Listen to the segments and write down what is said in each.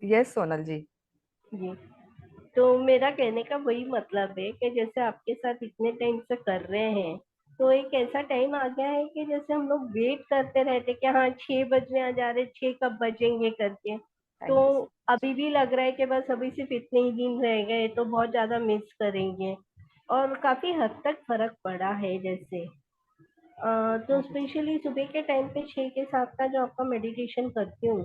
Yes Sonal जी। जी। तो मेरा कहने का वही मतलब है कि जैसे आपके साथ इतने टाइम से कर रहे हैं, तो एक ऐसा टाइम आ गया है कि जैसे हम लोग वेट करते रहते कि हाँ 6 बजने आ जा रहे, 6 कब बजेंगे करके। तो थैंक यू सो अभी भी लग रहा है कि बस अभी सिर्फ इतने ही दिन रह गए, तो बहुत ज्यादा मिस करेंगे। और काफी हद तक फर्क पड़ा है जैसे तो मच। स्पेशली सुबह के टाइम पे 6 के 7 का जो आपका मेडिटेशन करती हूँ,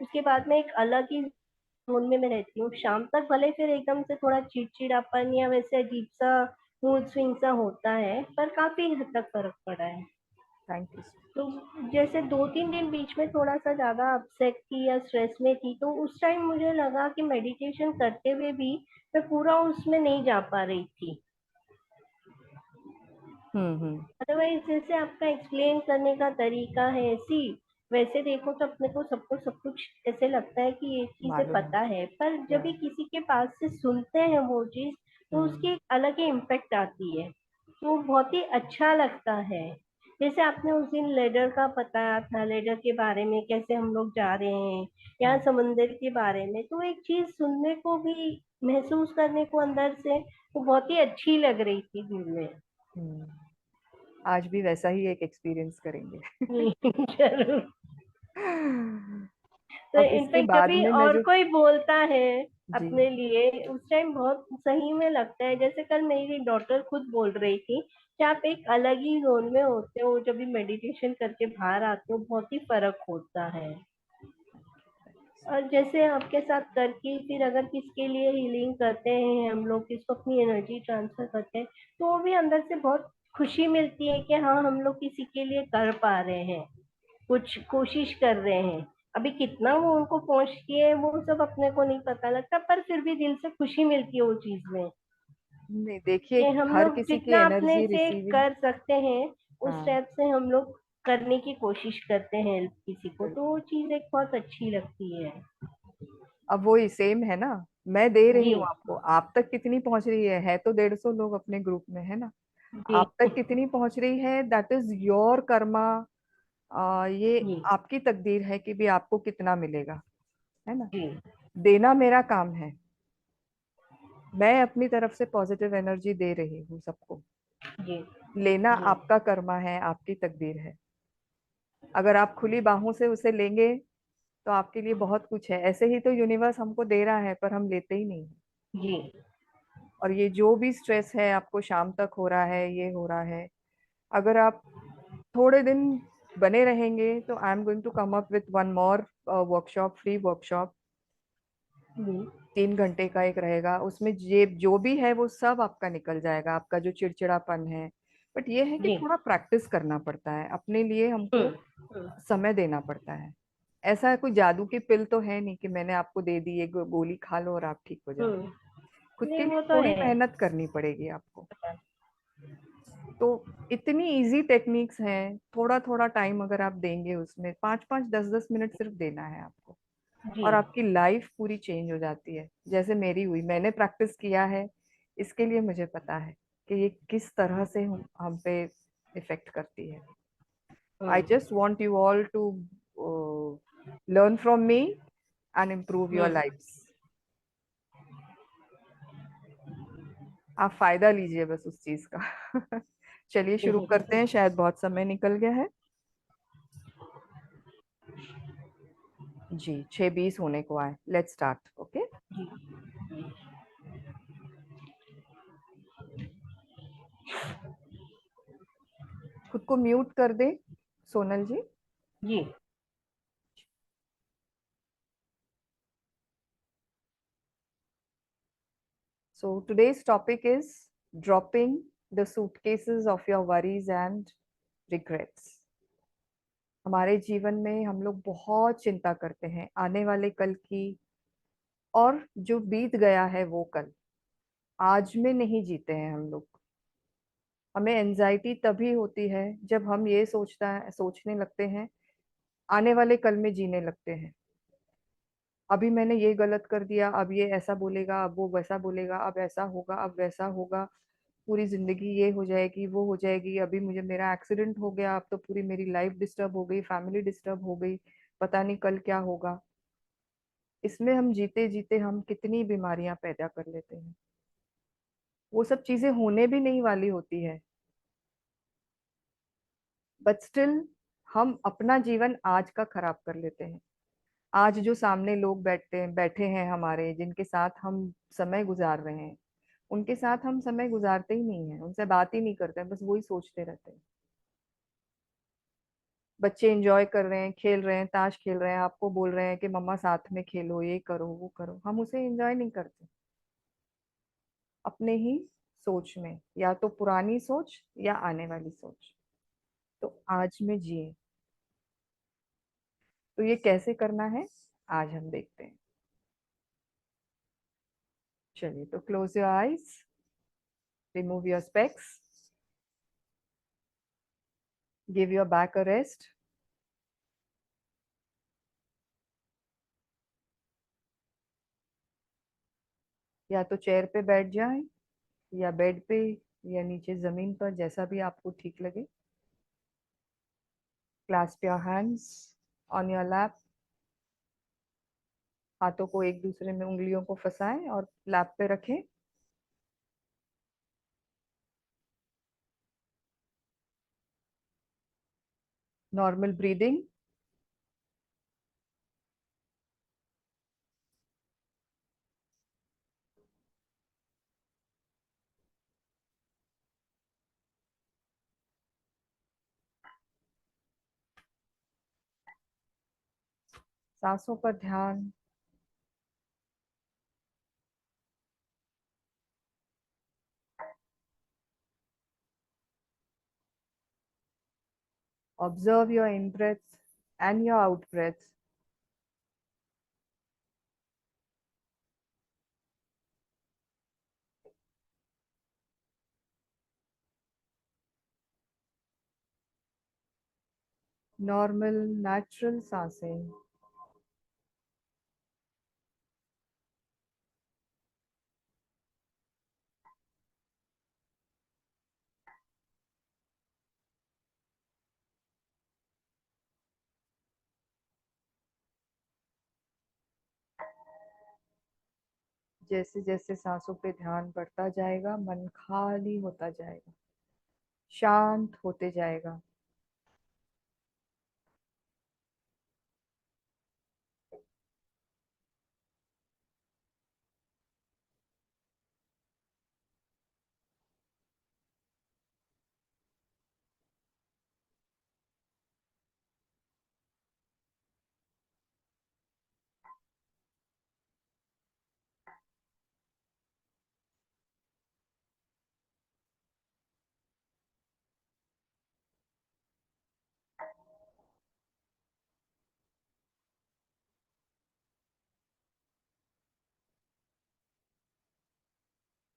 उसके बाद में एक अलग ही जोन में मैं रहती हूँ। शाम तक भले फिर एकदम से थोड़ा चिड़चिड़ापन या वैसे अजीब सा मूड स्विंग सा होता है, पर काफी हद तक फर्क पड़ा है। Thank you. तो जैसे 2 3 दिन बीच में थोड़ा सा ज्यादा अपसेट थी या स्ट्रेस में थी, तो उस टाइम मुझे लगा कि मेडिटेशन करते हुए भी मैं पूरा उसमें नहीं जा पा रही थी। हम्म। अदरवाइज जैसे आपका एक्सप्लेन करने का तरीका है ऐसी, वैसे देखो तो अपने को सबको सब कुछ ऐसे लगता है कि ये चीजें मालूम है। पता है, पर जब या। भी किसी के पास से सुनते हैं वो चीज, तो हम्म। उसकी एक अलग ही इम्पेक्ट आती है। तो बहुत ही अच्छा लगता है। जैसे आपने उस दिन लेडर का बताया था, लेडर के बारे में कैसे हम लोग जा रहे हैं या हाँ। समंदर के बारे में, तो एक चीज सुनने को भी, महसूस करने को अंदर से वो बहुत ही अच्छी लग रही थी दिल में। हम्म। आज भी वैसा ही एक एक्सपीरियंस करेंगे। जरूर। तो अब इसके इनफेक्ट बाद जब भी में मैं और जो। कोई बोलता है जी। अपने लिए, उस टाइम बहुत सही में लगता है। जैसे कल मेरी डॉटर खुद बोल रही थी कि आप एक अलग ही जोन में होते हो, जब भी मेडिटेशन करके बाहर आते हो बहुत ही फर्क होता है। और जैसे आपके साथ करके फिर अगर किसके लिए हीलिंग करते हैं हम लोग, किसको अपनी एनर्जी ट्रांसफर करते हैं, तो वो भी अंदर से बहुत खुशी मिलती है कि हाँ हम लोग किसी के लिए कर पा रहे हैं, कुछ कोशिश कर रहे हैं। अभी कितना वो उनको पहुंचती है वो सब अपने को नहीं पता लगता, पर फिर भी दिल से खुशी मिलती है वो चीज में नहीं देखिए, कि हम हर लोग किसी की जितना अपने एनर्जी से रिसीविंग। कर सकते हैं उस हाँ। टाइप से हम लोग करने की कोशिश करते हैं हेल्प किसी को, तो बिल्कुल। वो चीज एक बहुत अच्छी लगती है। अब वही सेम है ना। मैं दे रही जी। हूँ आपको, आप तक कितनी पहुंच रही है तो 150 लोग अपने ग्रुप में है ना। जी। आप तक कितनी पहुंच रही है, दैट इज योर कर्मा। ये जी। आपकी तकदीर है कि भी आपको कितना मिलेगा, है ना। जी। देना मेरा काम है। मैं अपनी तरफ से पॉजिटिव एनर्जी दे रही हूँ सबको। जी। लेना जी। आपका कर्मा है, आपकी तकदीर है। अगर आप खुली बाहों से उसे लेंगे तो आपके लिए बहुत कुछ है। ऐसे ही तो यूनिवर्स हमको दे रहा है पर हम लेते ही नहीं हैं। जी। और ये जो भी स्ट्रेस है आपको शाम तक हो रहा है, ये हो रहा है, अगर आप थोड़े दिन बने रहेंगे तो I am going to come up with one more workshop, free workshop. जी। 3 घंटे का एक रहेगा, उसमें ये जो भी है वो सब आपका निकल जाएगा, आपका जो चिड़चिड़ापन है। बट ये है कि जी। थोड़ा प्रैक्टिस करना पड़ता है, अपने लिए हमको हम्म। समय देना पड़ता है। ऐसा कोई जादू की पिल तो है नहीं कि मैंने आपको दे दी, ये गोली खा लो और आप ठीक हो जाओ। खुद नहीं के लिए वो तो थोड़ी है। मेहनत करनी पड़ेगी आपको। तो इतनी इजी टेक्निक्स हैं, थोड़ा थोड़ा टाइम अगर आप देंगे उसमें, 5 5 10 10 मिनट सिर्फ देना है आपको, जी। और आपकी लाइफ पूरी चेंज हो जाती है। जैसे मेरी हुई, मैंने प्रैक्टिस किया है, इसके लिए मुझे पता है कि ये किस तरह से हम पे इफेक्ट करती है। I hmm. Just want you all to learn from me and improve your hmm. Life. आप फायदा लीजिए बस उस चीज का। चलिए शुरू करते हैं, शायद बहुत समय निकल गया है। जी 6:20 होने को आए, लेट्स स्टार्ट। ओके। खुद को म्यूट कर दे सोनल जी। जी। So today's topic is dropping the suitcases of your worries and regrets. हमारे जीवन में हम लोग बहुत चिंता करते हैं आने वाले कल की, और जो बीत गया है वो कल आज में नहीं जीते हैं हम लोग। हमें एंजाइटी तभी होती है जब हम ये सोचने लगते हैं, आने वाले कल में जीने लगते हैं। अभी मैंने ये गलत कर दिया, अब ये ऐसा बोलेगा, अब वो वैसा बोलेगा, अब ऐसा होगा, अब वैसा होगा, पूरी जिंदगी ये हो जाएगी, वो हो जाएगी, अभी मुझे मेरा एक्सीडेंट हो गया, अब तो पूरी मेरी लाइफ डिस्टर्ब हो गई, फैमिली डिस्टर्ब हो गई। पता नहीं कल क्या होगा। इसमें हम जीते जीते हम कितनी बीमारियां पैदा कर लेते हैं। वो सब चीजें होने भी नहीं वाली होती है, बट स्टिल हम अपना जीवन आज का खराब कर लेते हैं। आज जो सामने लोग बैठे हैं हमारे, जिनके साथ हम समय गुजार रहे हैं, उनके साथ हम समय गुजारते ही नहीं है, उनसे बात ही नहीं करते हैं, बस वही सोचते रहते हैं। बच्चे एंजॉय कर रहे हैं, खेल रहे हैं, ताश खेल रहे हैं, आपको बोल रहे हैं कि मम्मा साथ में खेलो, ये करो वो करो, हम उसे एंजॉय नहीं करते। अपने ही सोच में, या तो पुरानी सोच या आने वाली सोच। तो आज में जिए। तो ये कैसे करना है, आज हम देखते हैं। चलिए, तो close your eyes, remove your specs, give your back a rest. या तो चेयर पे बैठ जाएं, या बेड पे, या नीचे जमीन पर, जैसा भी आपको ठीक लगे। Clasp your hands on your lap. हाथों को एक दूसरे में, उंगलियों को फंसाएं और लैप पे रखें। Normal breathing. सांसों पर ध्यान। Observe your in breath and your out breath. Normal natural सांसें। जैसे जैसे सांसों पे ध्यान बढ़ता जाएगा, मन खाली होता जाएगा, शांत होते जाएगा।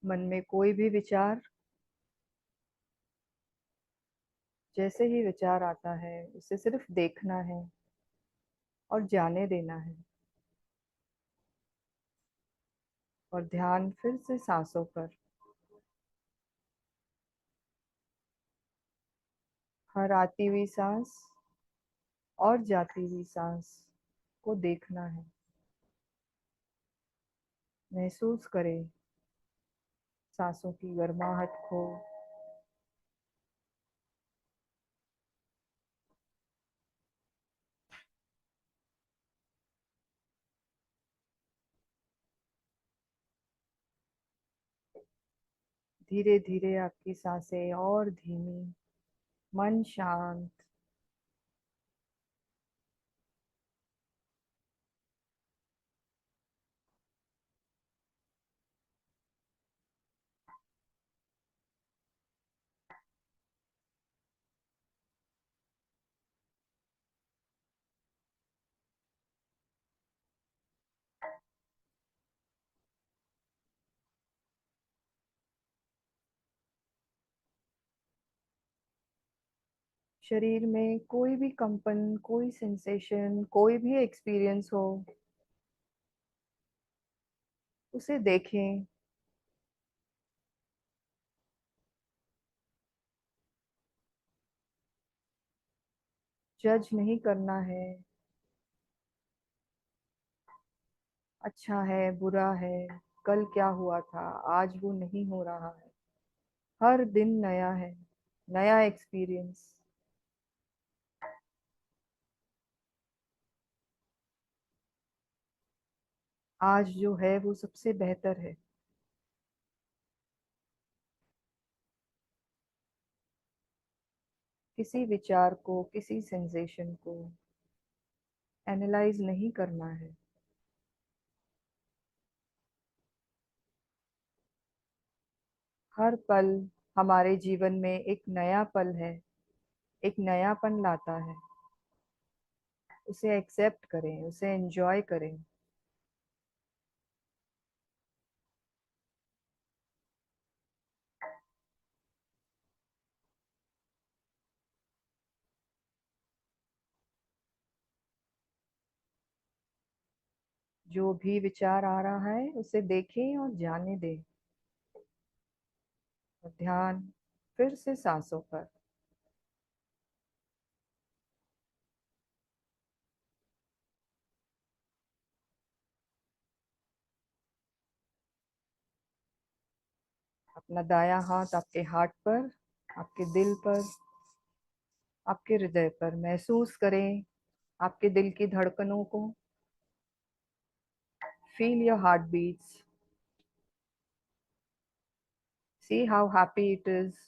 मन में कोई भी विचार, जैसे ही विचार आता है उसे सिर्फ देखना है और जाने देना है। और ध्यान फिर से सांसों पर। हर आती हुई सांस और जाती हुई सांस को देखना है। महसूस करें सांसों की गर्माहट को। धीरे धीरे आपकी सांसें और धीमी, मन शांत। शरीर में कोई भी कंपन, कोई सेंसेशन, कोई भी एक्सपीरियंस हो, उसे देखें। जज नहीं करना है, अच्छा है, बुरा है, कल क्या हुआ था, आज वो नहीं हो रहा है। हर दिन नया है, नया एक्सपीरियंस। आज जो है वो सबसे बेहतर है। किसी विचार को, किसी सेंसेशन को एनालाइज नहीं करना है। हर पल हमारे जीवन में एक नया पल है, एक नयापन लाता है। उसे एक्सेप्ट करें, उसे एंजॉय करें। जो भी विचार आ रहा है उसे देखें और जाने दें। और ध्यान फिर से सांसों पर। अपना दायां हाथ आपके हार्ट पर, आपके दिल पर, आपके हृदय पर महसूस करें। आपके दिल की धड़कनों को। Feel your heart beats. See how happy it is.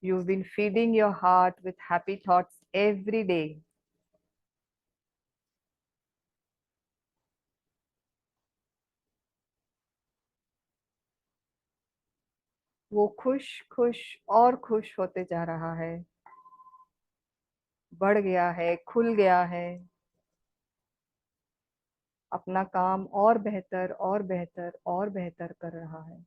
You've been feeding your heart with happy thoughts every day. वो खुश खुश और खुश होते जा रहा है, बढ़ गया है, खुल गया है। अपना काम और बेहतर और बेहतर और बेहतर कर रहा है।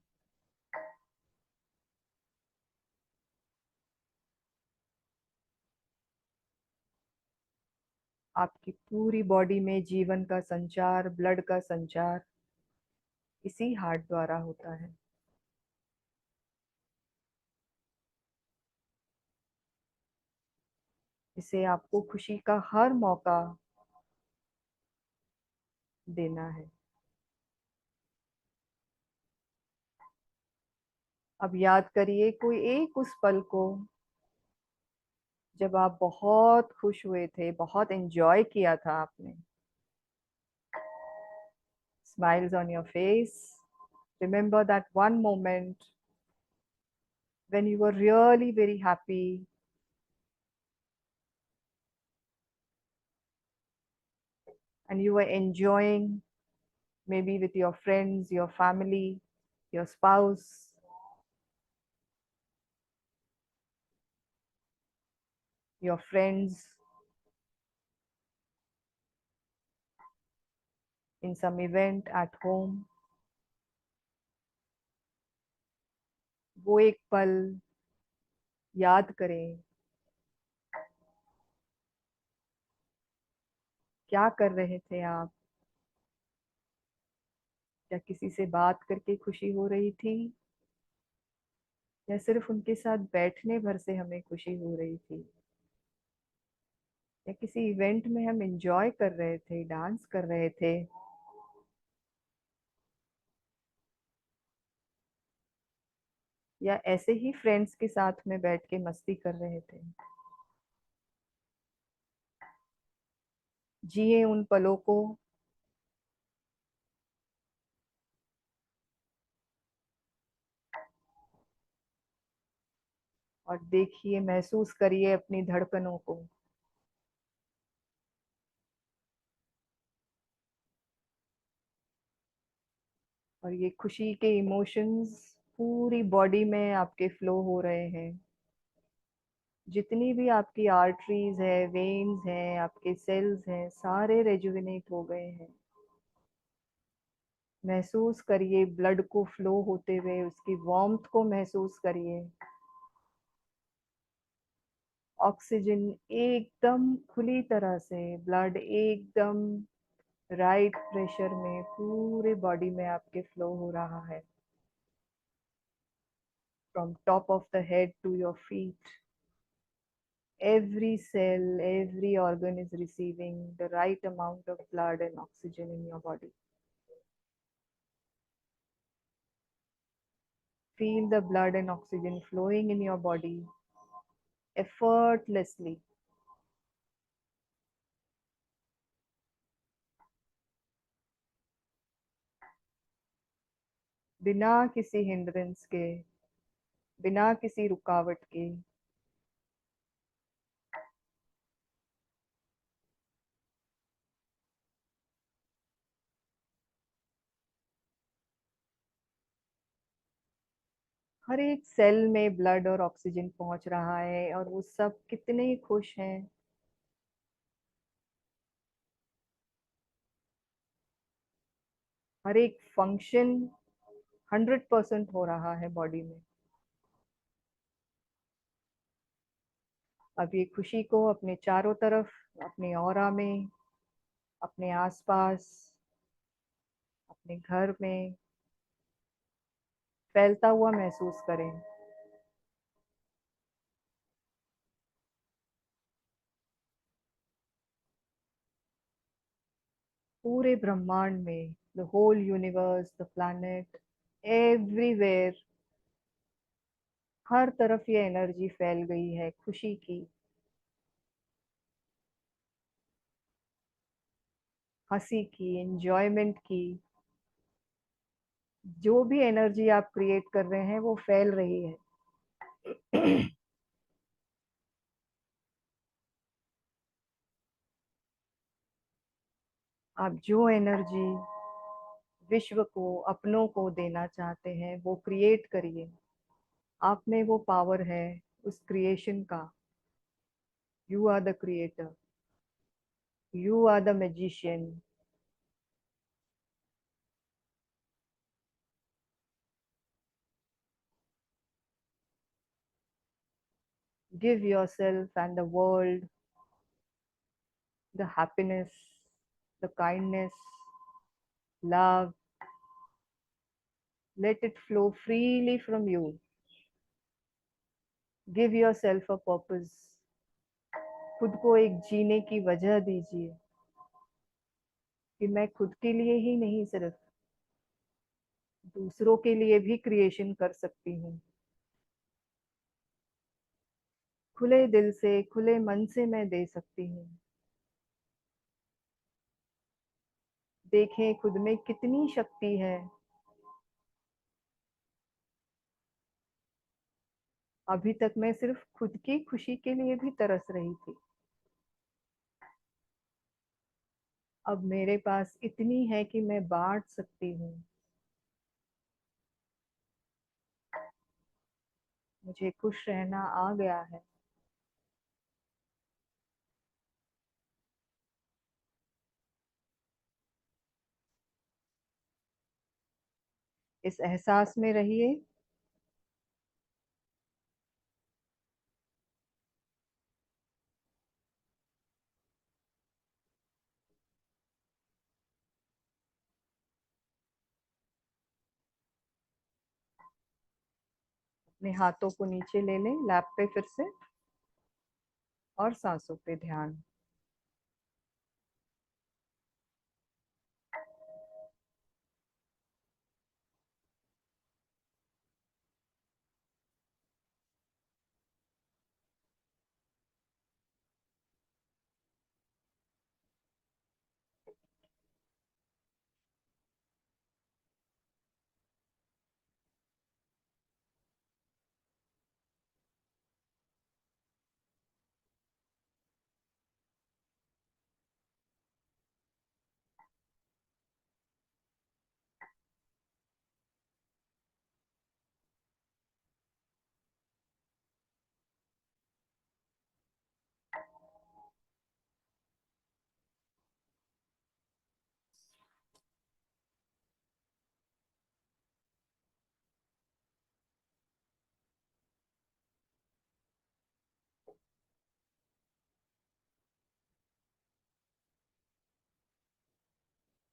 आपकी पूरी बॉडी में जीवन का संचार, ब्लड का संचार इसी हार्ट द्वारा होता है। इसे आपको खुशी का हर मौका देना है। अब याद करिए कोई एक उस पल को जब आप बहुत खुश हुए थे, बहुत एंजॉय किया था आपने। Smiles on your face. Remember that one moment when you were really very happy and you were enjoying, maybe with your friends, your family, your spouse, your friends, in some event at home. वो एक पल याद करें। क्या कर रहे थे आप? क्या किसी से बात करके खुशी हो रही थी, या सिर्फ उनके साथ बैठने भर से हमें खुशी हो रही थी? या किसी इवेंट में हम एंजॉय कर रहे थे, डांस कर रहे थे? या ऐसे ही फ्रेंड्स के साथ में बैठ के मस्ती कर रहे थे? जिए उन पलों को। और देखिए, महसूस करिए अपनी धड़कनों को। और ये खुशी के इमोशंस पूरी बॉडी में आपके फ्लो हो रहे हैं। जितनी भी आपकी आर्टरीज है, वेन्स हैं, आपके सेल्स हैं, सारे रेजुविनेट हो गए हैं। महसूस करिए ब्लड को फ्लो होते हुए, उसकी वार्मथ को महसूस करिए। ऑक्सीजन एकदम खुली तरह से, ब्लड एकदम राइट प्रेशर में पूरे बॉडी में आपके फ्लो हो रहा है। From top of the head to your feet, Every cell, every organ is receiving the right amount of blood and oxygen in your body. Feel the blood and oxygen flowing in your body effortlessly. बिना किसी hindrance के, बिना किसी रुकावट के। हर एक cell में blood और ऑक्सीजन पहुंच रहा है और वो सब कितने खुश हैं। हर एक फंक्शन 100% हो रहा है बॉडी में। अब ये खुशी को अपने चारों तरफ, अपने ऑरा में, अपने आसपास, अपने घर में फैलता हुआ महसूस करें। पूरे ब्रह्मांड में, the whole universe, the planet, everywhere, हर तरफ ये एनर्जी फैल गई है खुशी की, हंसी की, एंजॉयमेंट की। जो भी एनर्जी आप क्रिएट कर रहे हैं वो फैल रही है। आप जो एनर्जी विश्व को, अपनों को देना चाहते हैं वो क्रिएट करिए। आप में वो पावर है उस क्रिएशन का। You are the creator, you are the magician. Give yourself and the world the happiness, the kindness, love. Let it flow freely from you. Give yourself a purpose. खुद को एक जीने की वजह दीजिए कि मैं खुद के लिए ही नहीं, सिर्फ दूसरों के लिए भी क्रिएशन कर सकती हूँ। खुले दिल से, खुले मन से मैं दे सकती हूँ। देखें खुद में कितनी शक्ति है। अभी तक मैं सिर्फ खुद की खुशी के लिए भी तरस रही थी। अब मेरे पास इतनी है कि मैं बांट सकती हूँ। मुझे खुश रहना आ गया है। इस एहसास में रहिए। अपने हाथों को नीचे ले लें लैप पे फिर से, और सांसों पे ध्यान।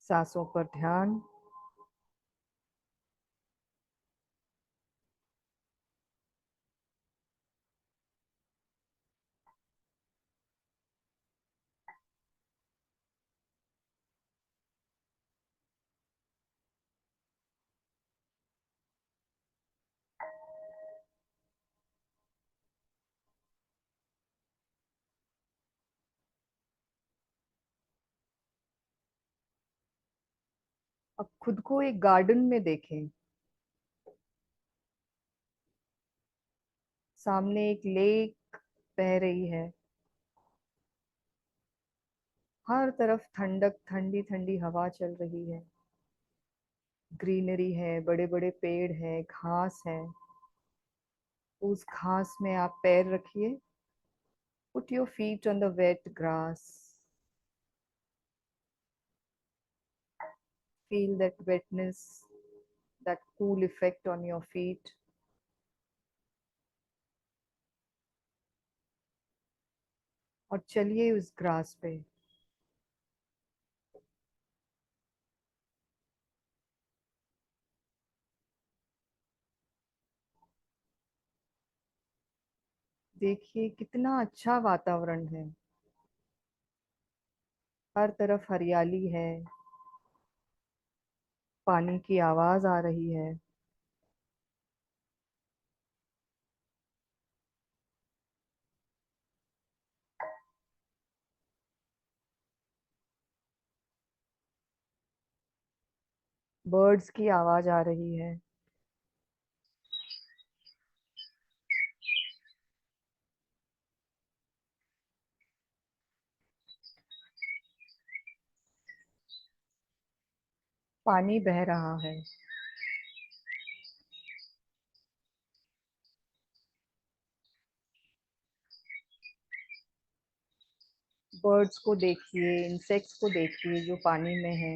सांसों पर ध्यान। अब खुद को एक गार्डन में देखें। सामने एक लेक बह रही है, हर तरफ ठंडक, ठंडी ठंडी हवा चल रही है, ग्रीनरी है, बड़े बड़े पेड़ हैं, घास है। उस घास में आप पैर रखिए। Put your feet on the wet grass. Feel that wetness, that cool effect on your feet. और चलिए उस ग्रास पे। देखिए कितना अच्छा वातावरण है, हर तरफ हरियाली है, पानी की आवाज आ रही है। बर्ड्स की आवाज आ रही है। पानी बह रहा है। बर्ड्स को देखिए, इंसेक्ट्स को देखिए जो पानी में है।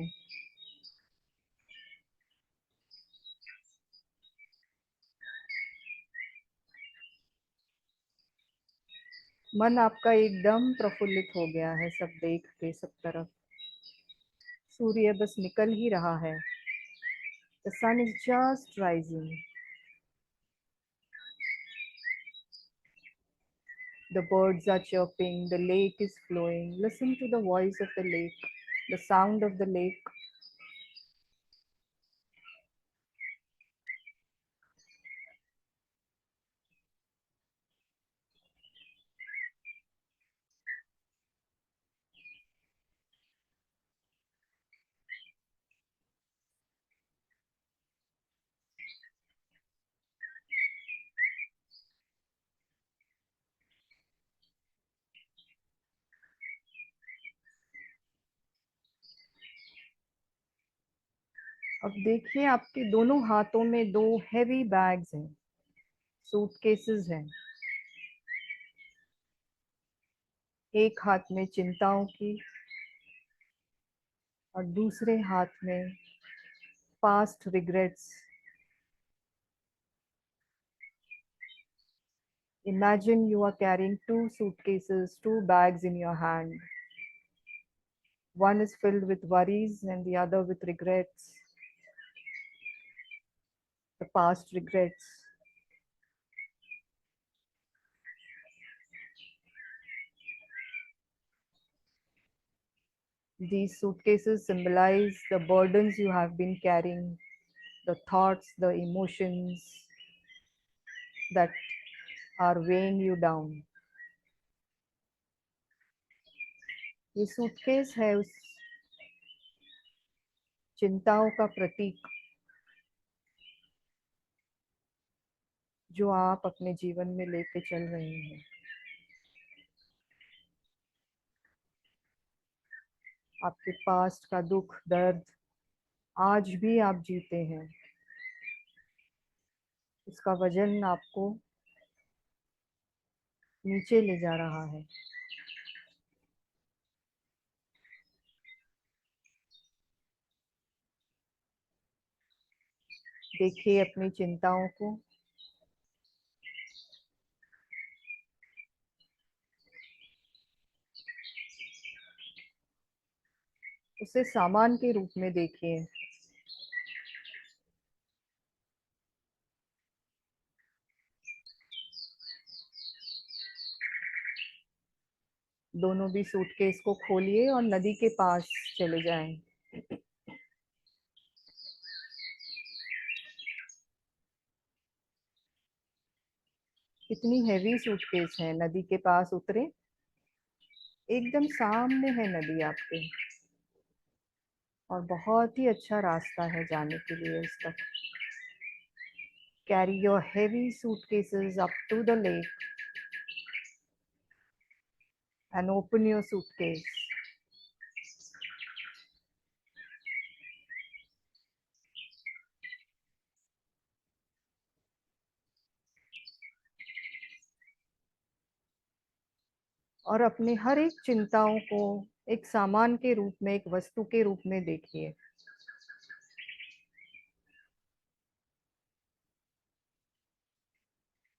मन आपका एकदम प्रफुल्लित हो गया है सब देख के, सब तरफ। सूर्य बस निकल ही रहा है। The sun is just rising. The birds are chirping, the lake is flowing. Listen to the voice of the lake, the sound of the lake. अब देखिए आपके दोनों हाथों में दो हेवी बैग्स हैं, सूटकेसेस हैं। एक हाथ में चिंताओं की और दूसरे हाथ में past regrets. Imagine you are carrying two suitcases, two bags in your hand. One is filled with worries and the other with regrets, the past regrets. These suitcases symbolize the burdens you have been carrying, the thoughts, the emotions that are weighing you down. ये suitcase है उस चिंताओं का प्रतीक जो आप अपने जीवन में लेके चल रहे हैं। आपके पास्ट का दुख, दर्द आज भी आप जीते हैं। उसका वजन आपको नीचे ले जा रहा है। देखिए अपनी चिंताओं को। उसे सामान के रूप में देखिए। दोनों भी सूटकेस को खोलिए और नदी के पास चले जाएं। कितनी हैवी सूटकेस है, नदी के पास उतरे। एकदम सामने है नदी आपके। और बहुत ही अच्छा रास्ता है जाने के लिए इस तक। Carry your heavy suitcases up to the lake and open your suitcase. और अपने हर एक चिंताओं को एक सामान के रूप में, एक वस्तु के रूप में देखिए।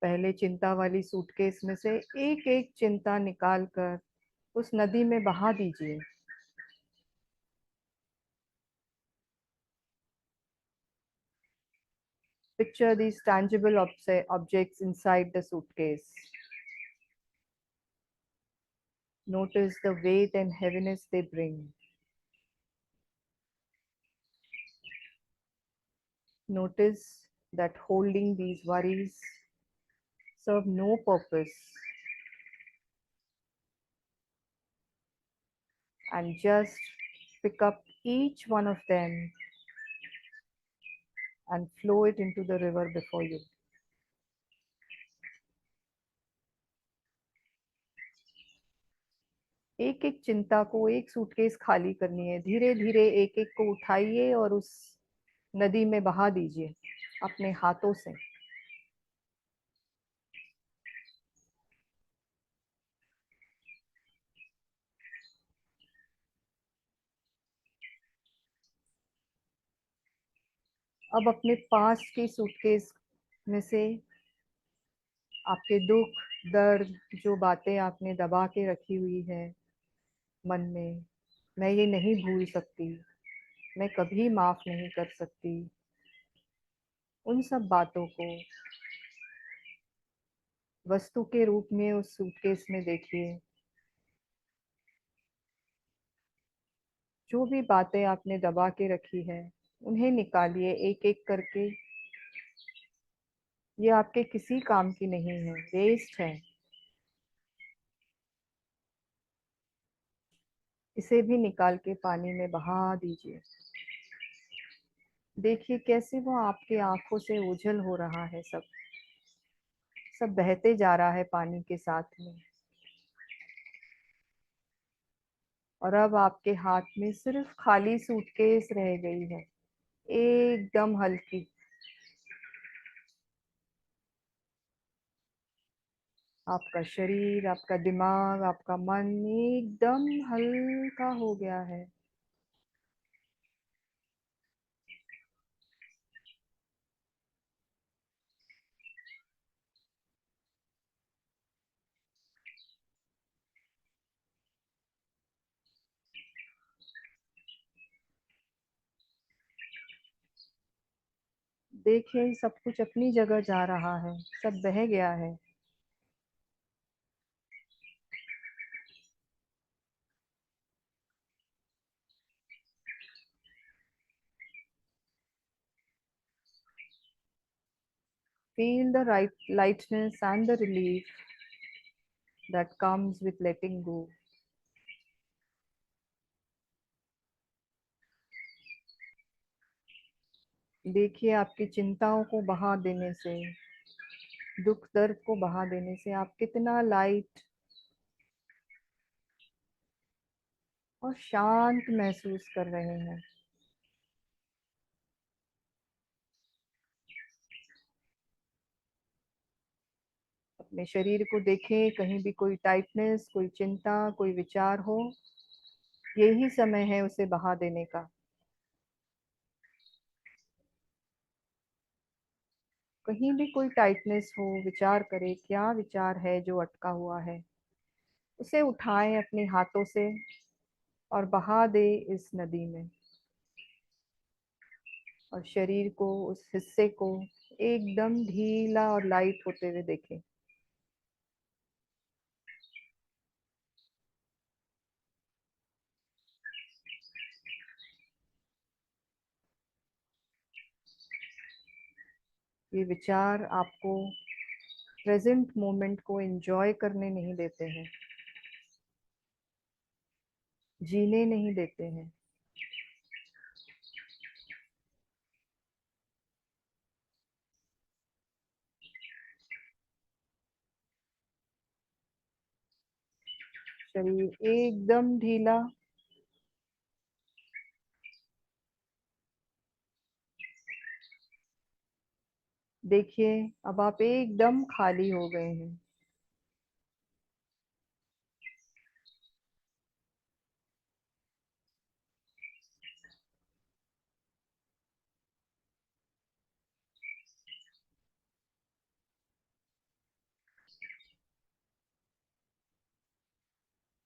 पहले चिंता वाली सूटकेस में से एक एक चिंता निकाल कर उस नदी में बहा दीजिए। Picture these tangible objects inside the suitcase. Notice the weight and heaviness they bring. Notice that holding these worries serve no purpose, and just pick up each one of them and flow it into the river before you. एक एक चिंता को, एक suitcase खाली करनी है। धीरे धीरे एक एक को उठाइए और उस नदी में बहा दीजिए अपने हाथों से। अब अपने पास की सूटकेस में से आपके दुख, दर्द, जो बातें आपने दबा के रखी हुई है मन में, मैं ये नहीं भूल सकती, मैं कभी माफ नहीं कर सकती, उन सब बातों को वस्तु के रूप में उस सूटकेस में देखिए। जो भी बातें आपने दबा के रखी है उन्हें निकालिए एक एक करके। ये आपके किसी काम की नहीं है, वेस्ट है। इसे भी निकाल के पानी में बहा दीजिए। देखिए कैसे वो आपके आंखों से ओझल हो रहा है, सब सब बहते जा रहा है पानी के साथ में। और अब आपके हाथ में सिर्फ खाली सूटकेस रह गई है, एकदम हल्की। आपका शरीर, आपका दिमाग, आपका मन एकदम हल्का हो गया है। देखिए सब कुछ अपनी जगह जा रहा है, सब बह गया है। Feel the right lightness and the relief that comes with letting go. देखिए आपकी चिंताओं को बहा देने से, दुख दर्द को बहा देने से आप कितना लाइट और शांत महसूस कर रहे हैं। अपने शरीर को देखें, कहीं भी कोई टाइटनेस, कोई चिंता, कोई विचार हो, यही समय है उसे बहा देने का। कहीं भी कोई टाइटनेस हो, विचार करें क्या विचार है जो अटका हुआ है, उसे उठाएं अपने हाथों से और बहा दे इस नदी में। और शरीर को, उस हिस्से को एकदम ढीला और लाइट होते हुए देखें। ये विचार आपको प्रेजेंट मोमेंट को एंजॉय करने नहीं देते हैं, जीने नहीं देते हैं। शरीर एकदम ढीला। देखिए अब आप एकदम खाली हो गए हैं।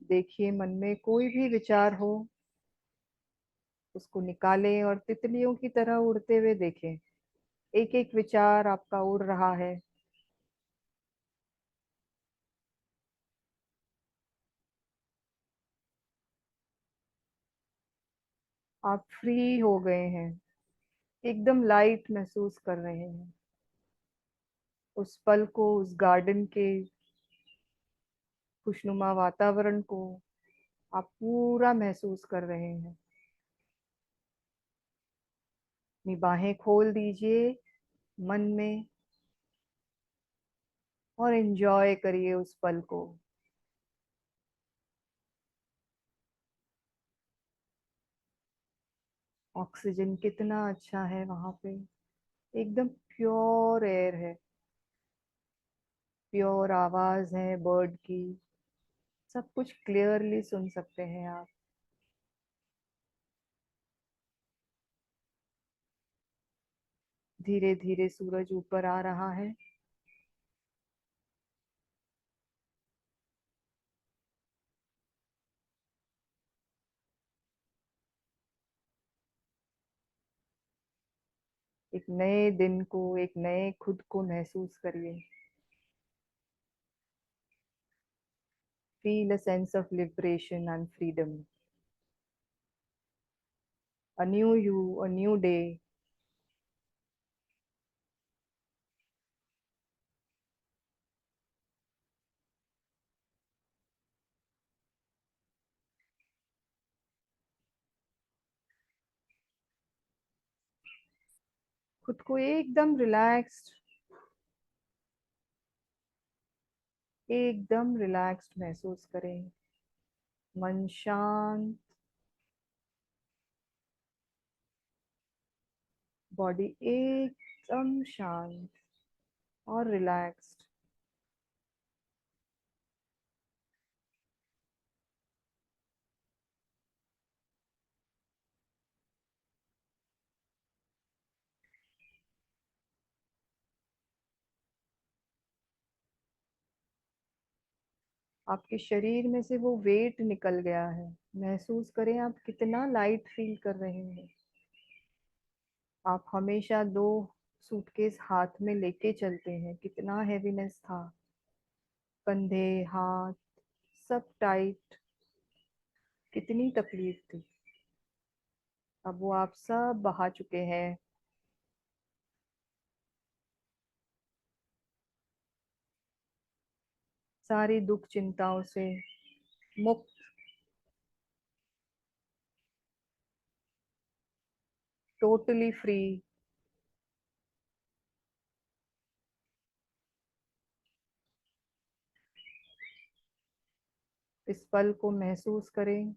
देखिए मन में कोई भी विचार हो उसको निकालें और तितलियों की तरह उड़ते हुए देखें। एक एक विचार आपका उड़ रहा है। आप फ्री हो गए हैं, एकदम लाइट महसूस कर रहे हैं। उस पल को, उस गार्डन के खुशनुमा वातावरण को आप पूरा महसूस कर रहे हैं। अपनी बाहें खोल दीजिए मन में और एंजॉय करिए उस पल को। ऑक्सीजन कितना अच्छा है वहां पे, एकदम प्योर एयर है, प्योर आवाज है बर्ड की, सब कुछ क्लियरली सुन सकते हैं आप। धीरे धीरे सूरज ऊपर आ रहा है। एक नए दिन को, एक नए खुद को महसूस करिए। Feel a sense of liberation and freedom. A new you, a new day. खुद को एकदम रिलैक्स्ड, एकदम रिलैक्स्ड महसूस करें। मन शांत, बॉडी एकदम शांत और रिलैक्स्ड। आपके शरीर में से वो वेट निकल गया है। महसूस करें आप कितना लाइट फील कर रहे हैं। आप हमेशा दो सूटकेस हाथ में लेके चलते हैं, कितना हेवीनेस था, कंधे, हाथ, सब टाइट, कितनी तकलीफ थी। अब वो आप सब बहा चुके हैं। सारी दुख चिंताओं से मुक्त, टोटली फ्री। इस पल को महसूस करें।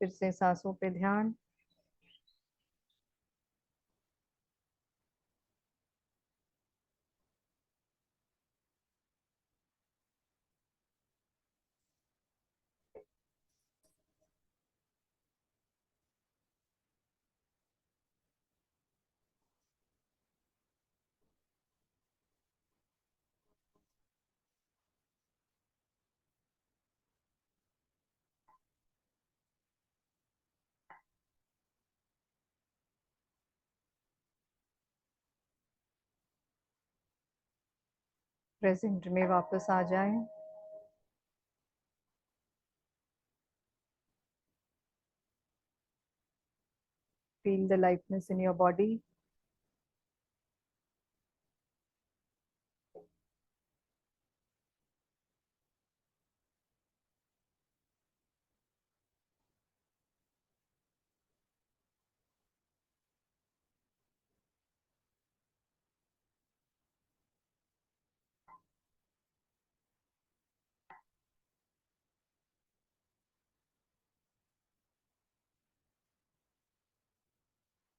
फिर से सांसों पे ध्यान। प्रेजेंट में वापस आ जाएं। Feel the lightness in your body.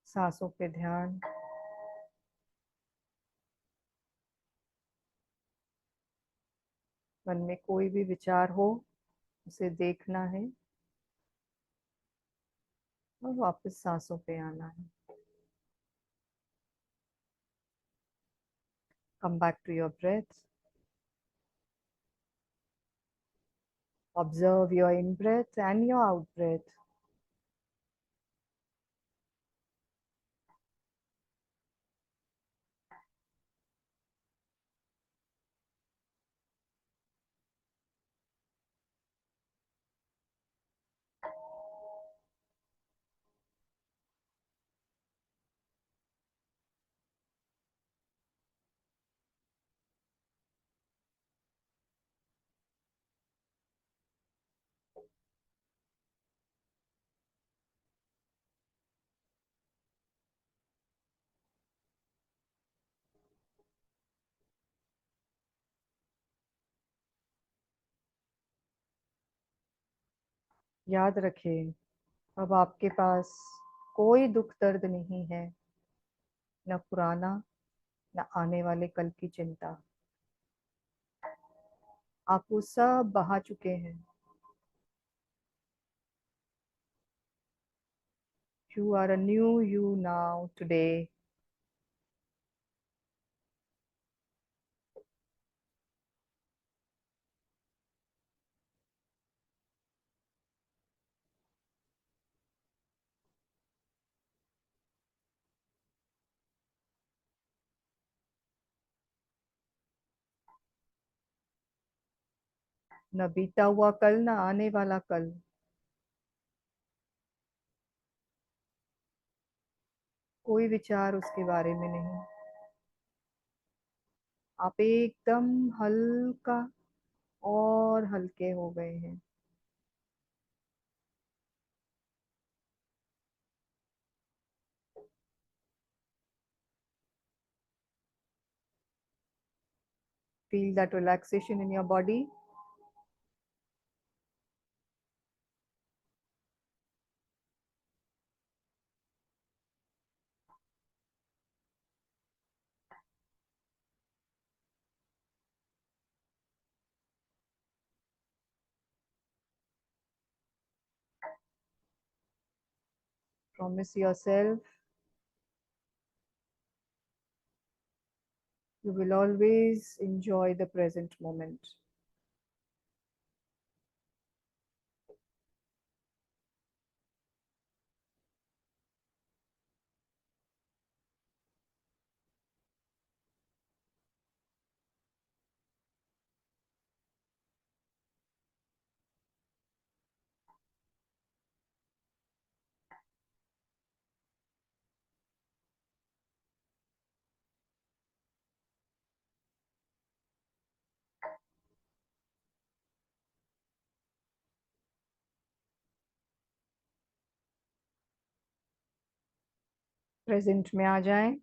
सांसों पे ध्यान। मन में कोई भी विचार हो उसे देखना है और वापस सांसों पे आना है। Come back to your breath. Observe your in breath and your out breath. याद रखें, अब आपके पास कोई दुख दर्द नहीं है, न पुराना न आने वाले कल की चिंता। आप वो सब बहा चुके हैं। You are a new you now today. न बीता हुआ कल न आने वाला कल। कोई विचार उसके बारे में नहीं। आप एकदम हल्का और हल्के हो गए हैं। Feel that relaxation in your body. Promise yourself you will always enjoy the present moment. Present में आ जाएं।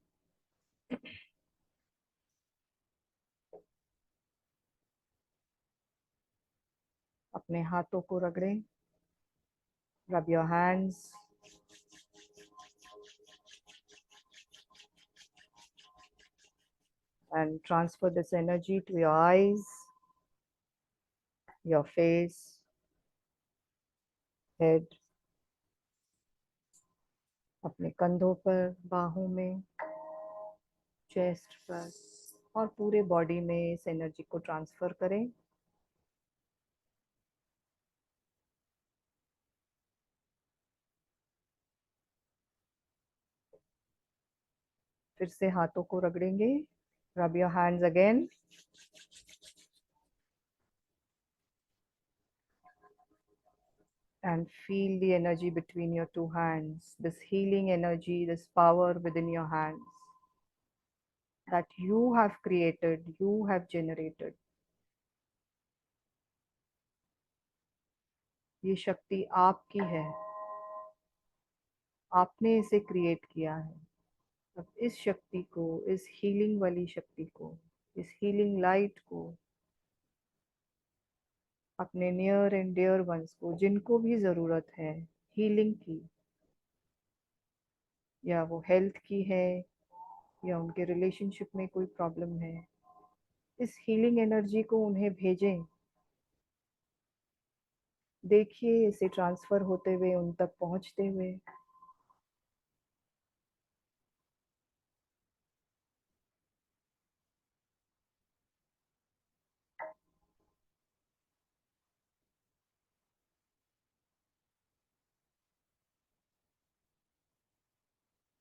अपने हाथों को रगड़ें। Rub your hands. And transfer this energy to your eyes, your face, head, अपने कंधों पर, बाहों में, चेस्ट पर और पूरे बॉडी में इस एनर्जी को ट्रांसफर करें। फिर से हाथों को रगड़ेंगे। Rub your hands again. And feel the energy between your two hands, this healing energy, this power within your hands that you have created, you have generated. ये शक्ति आपकी है, आपने इसे क्रिएट किया है। अब इस शक्ति को, इस हीलिंग वाली शक्ति को, इस हीलिंग लाइट को अपने नियर एंड डियर वंस को, जिनको भी जरूरत है हीलिंग की, या वो हेल्थ की है, या उनके रिलेशनशिप में कोई प्रॉब्लम है, इस हीलिंग एनर्जी को उन्हें भेजें। देखिए इसे ट्रांसफर होते हुए उन तक पहुंचते हुए।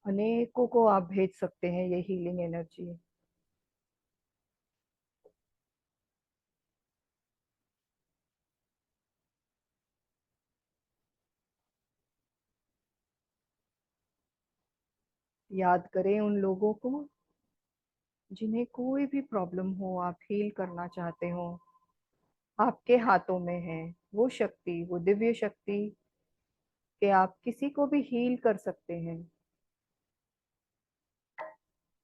अनेकों को आप भेज सकते हैं ये हीलिंग एनर्जी। याद करें उन लोगों को जिन्हें कोई भी प्रॉब्लम हो, आप हील करना चाहते हो। आपके हाथों में है वो शक्ति, वो दिव्य शक्ति, कि आप किसी को भी हील कर सकते हैं।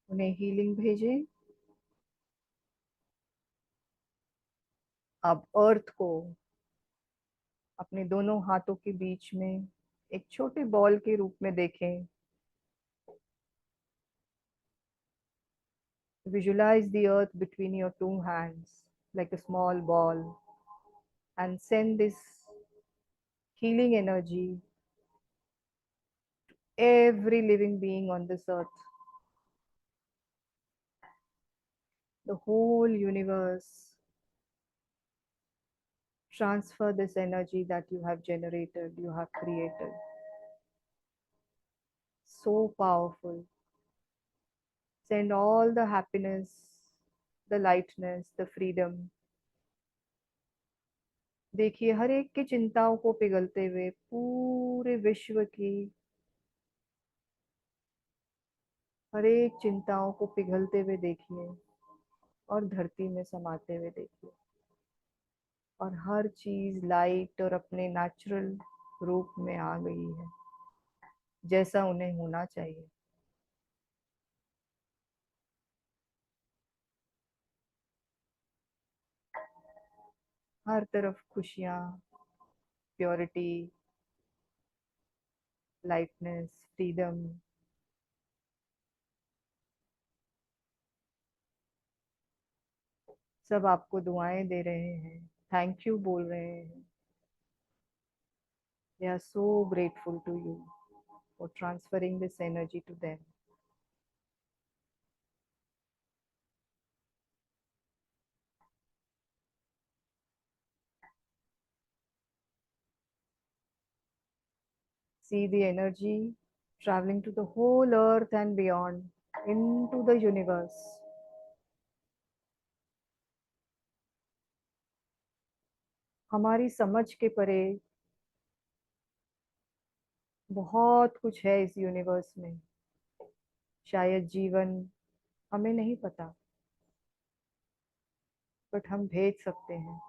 उन्हें हीलिंग भेजें। अब अर्थ को अपने दोनों हाथों के बीच में एक छोटे बॉल के रूप में देखें। Visualize the earth between your two hands like a small ball, and send this healing energy every living being on this earth. The whole universe, transfer this energy that you have generated, you have created. So powerful. Send all the happiness, the lightness, the freedom. देखिए हर एक की चिंताओं को पिघलते हुए पूरे विश्व की हर एक चिंताओं को पिघलते हुए देखिए, और धरती में समाते हुए देखिए, और हर चीज लाइट और अपने नेचुरल रूप में आ गई है, जैसा उन्हें होना चाहिए। हर तरफ खुशियाँ, प्योरिटी, लाइटनेस, फ्रीडम। सब आपको दुआएं दे रहे हैं, थैंक यू बोल रहे हैं। They are so grateful to you for transferring this energy to them. See the energy traveling to the whole earth and beyond, into the universe. हमारी समझ के परे बहुत कुछ है इस यूनिवर्स में। शायद जीवन, हमें नहीं पता, बट हम भेज सकते हैं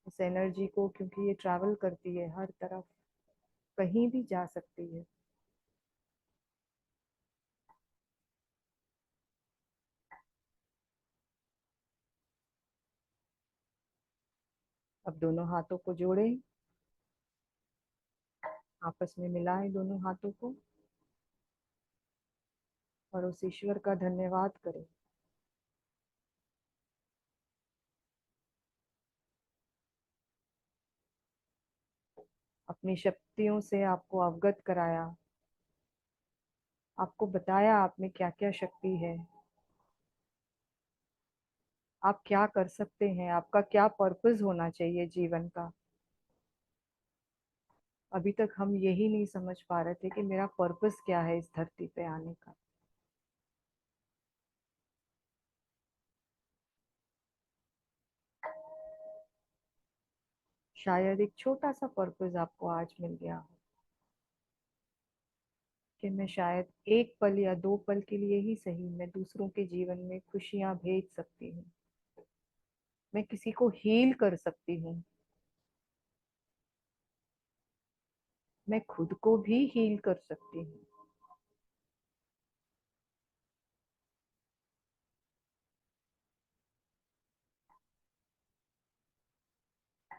इस एनर्जी को, क्योंकि ये ट्रैवल करती है हर तरफ, कहीं भी जा सकती है। अब दोनों हाथों को जोड़ें, आपस में मिलाएं दोनों हाथों को, और उस ईश्वर का धन्यवाद करें। अपनी शक्तियों से आपको अवगत कराया, आपको बताया आप में क्या क्या शक्ति है, आप क्या कर सकते हैं, आपका क्या पर्पस होना चाहिए जीवन का। अभी तक हम यही नहीं समझ पा रहे थे कि मेरा पर्पस क्या है इस धरती पे आने का। शायद एक छोटा सा पर्पस आपको आज मिल गया हो, कि मैं शायद एक पल या दो पल के लिए ही सही, मैं दूसरों के जीवन में खुशियां भेज सकती हूँ, मैं किसी को हील कर सकती हूँ, मैं खुद को भी हील कर सकती हूँ।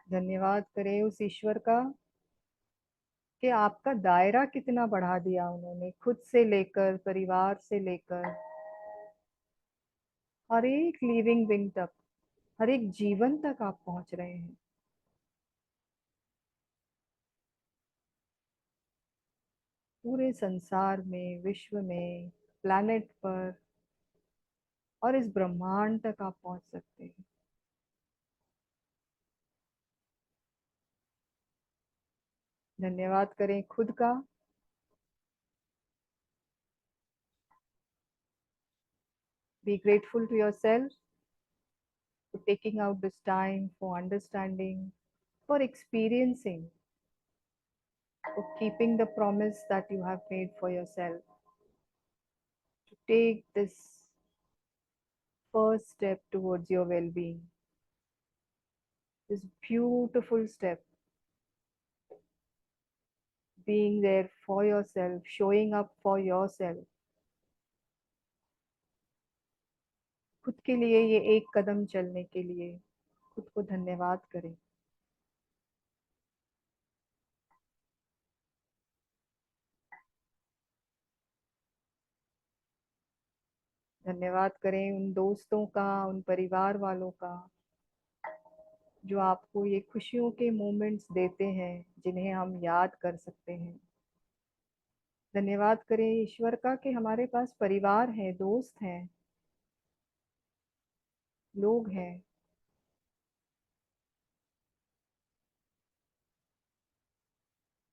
धन्यवाद करें उस ईश्वर का कि आपका दायरा कितना बढ़ा दिया उन्होंने, खुद से लेकर परिवार से लेकर हर एक लिविंग बिंग तक, हर एक जीवन तक आप पहुंच रहे हैं। पूरे संसार में, विश्व में, प्लैनेट पर और इस ब्रह्मांड तक आप पहुंच सकते हैं। धन्यवाद करें खुद का। Be grateful to yourself for taking out this time, for understanding, for experiencing, for keeping the promise that you have made for yourself, to take this first step towards your well being, this beautiful step, being there for yourself, showing up for yourself. खुद के लिए ये एक कदम चलने के लिए खुद को धन्यवाद करें। धन्यवाद करें उन दोस्तों का, उन परिवार वालों का जो आपको ये खुशियों के मोमेंट्स देते हैं, जिन्हें हम याद कर सकते हैं। धन्यवाद करें ईश्वर का कि हमारे पास परिवार है, दोस्त हैं, लोग हैं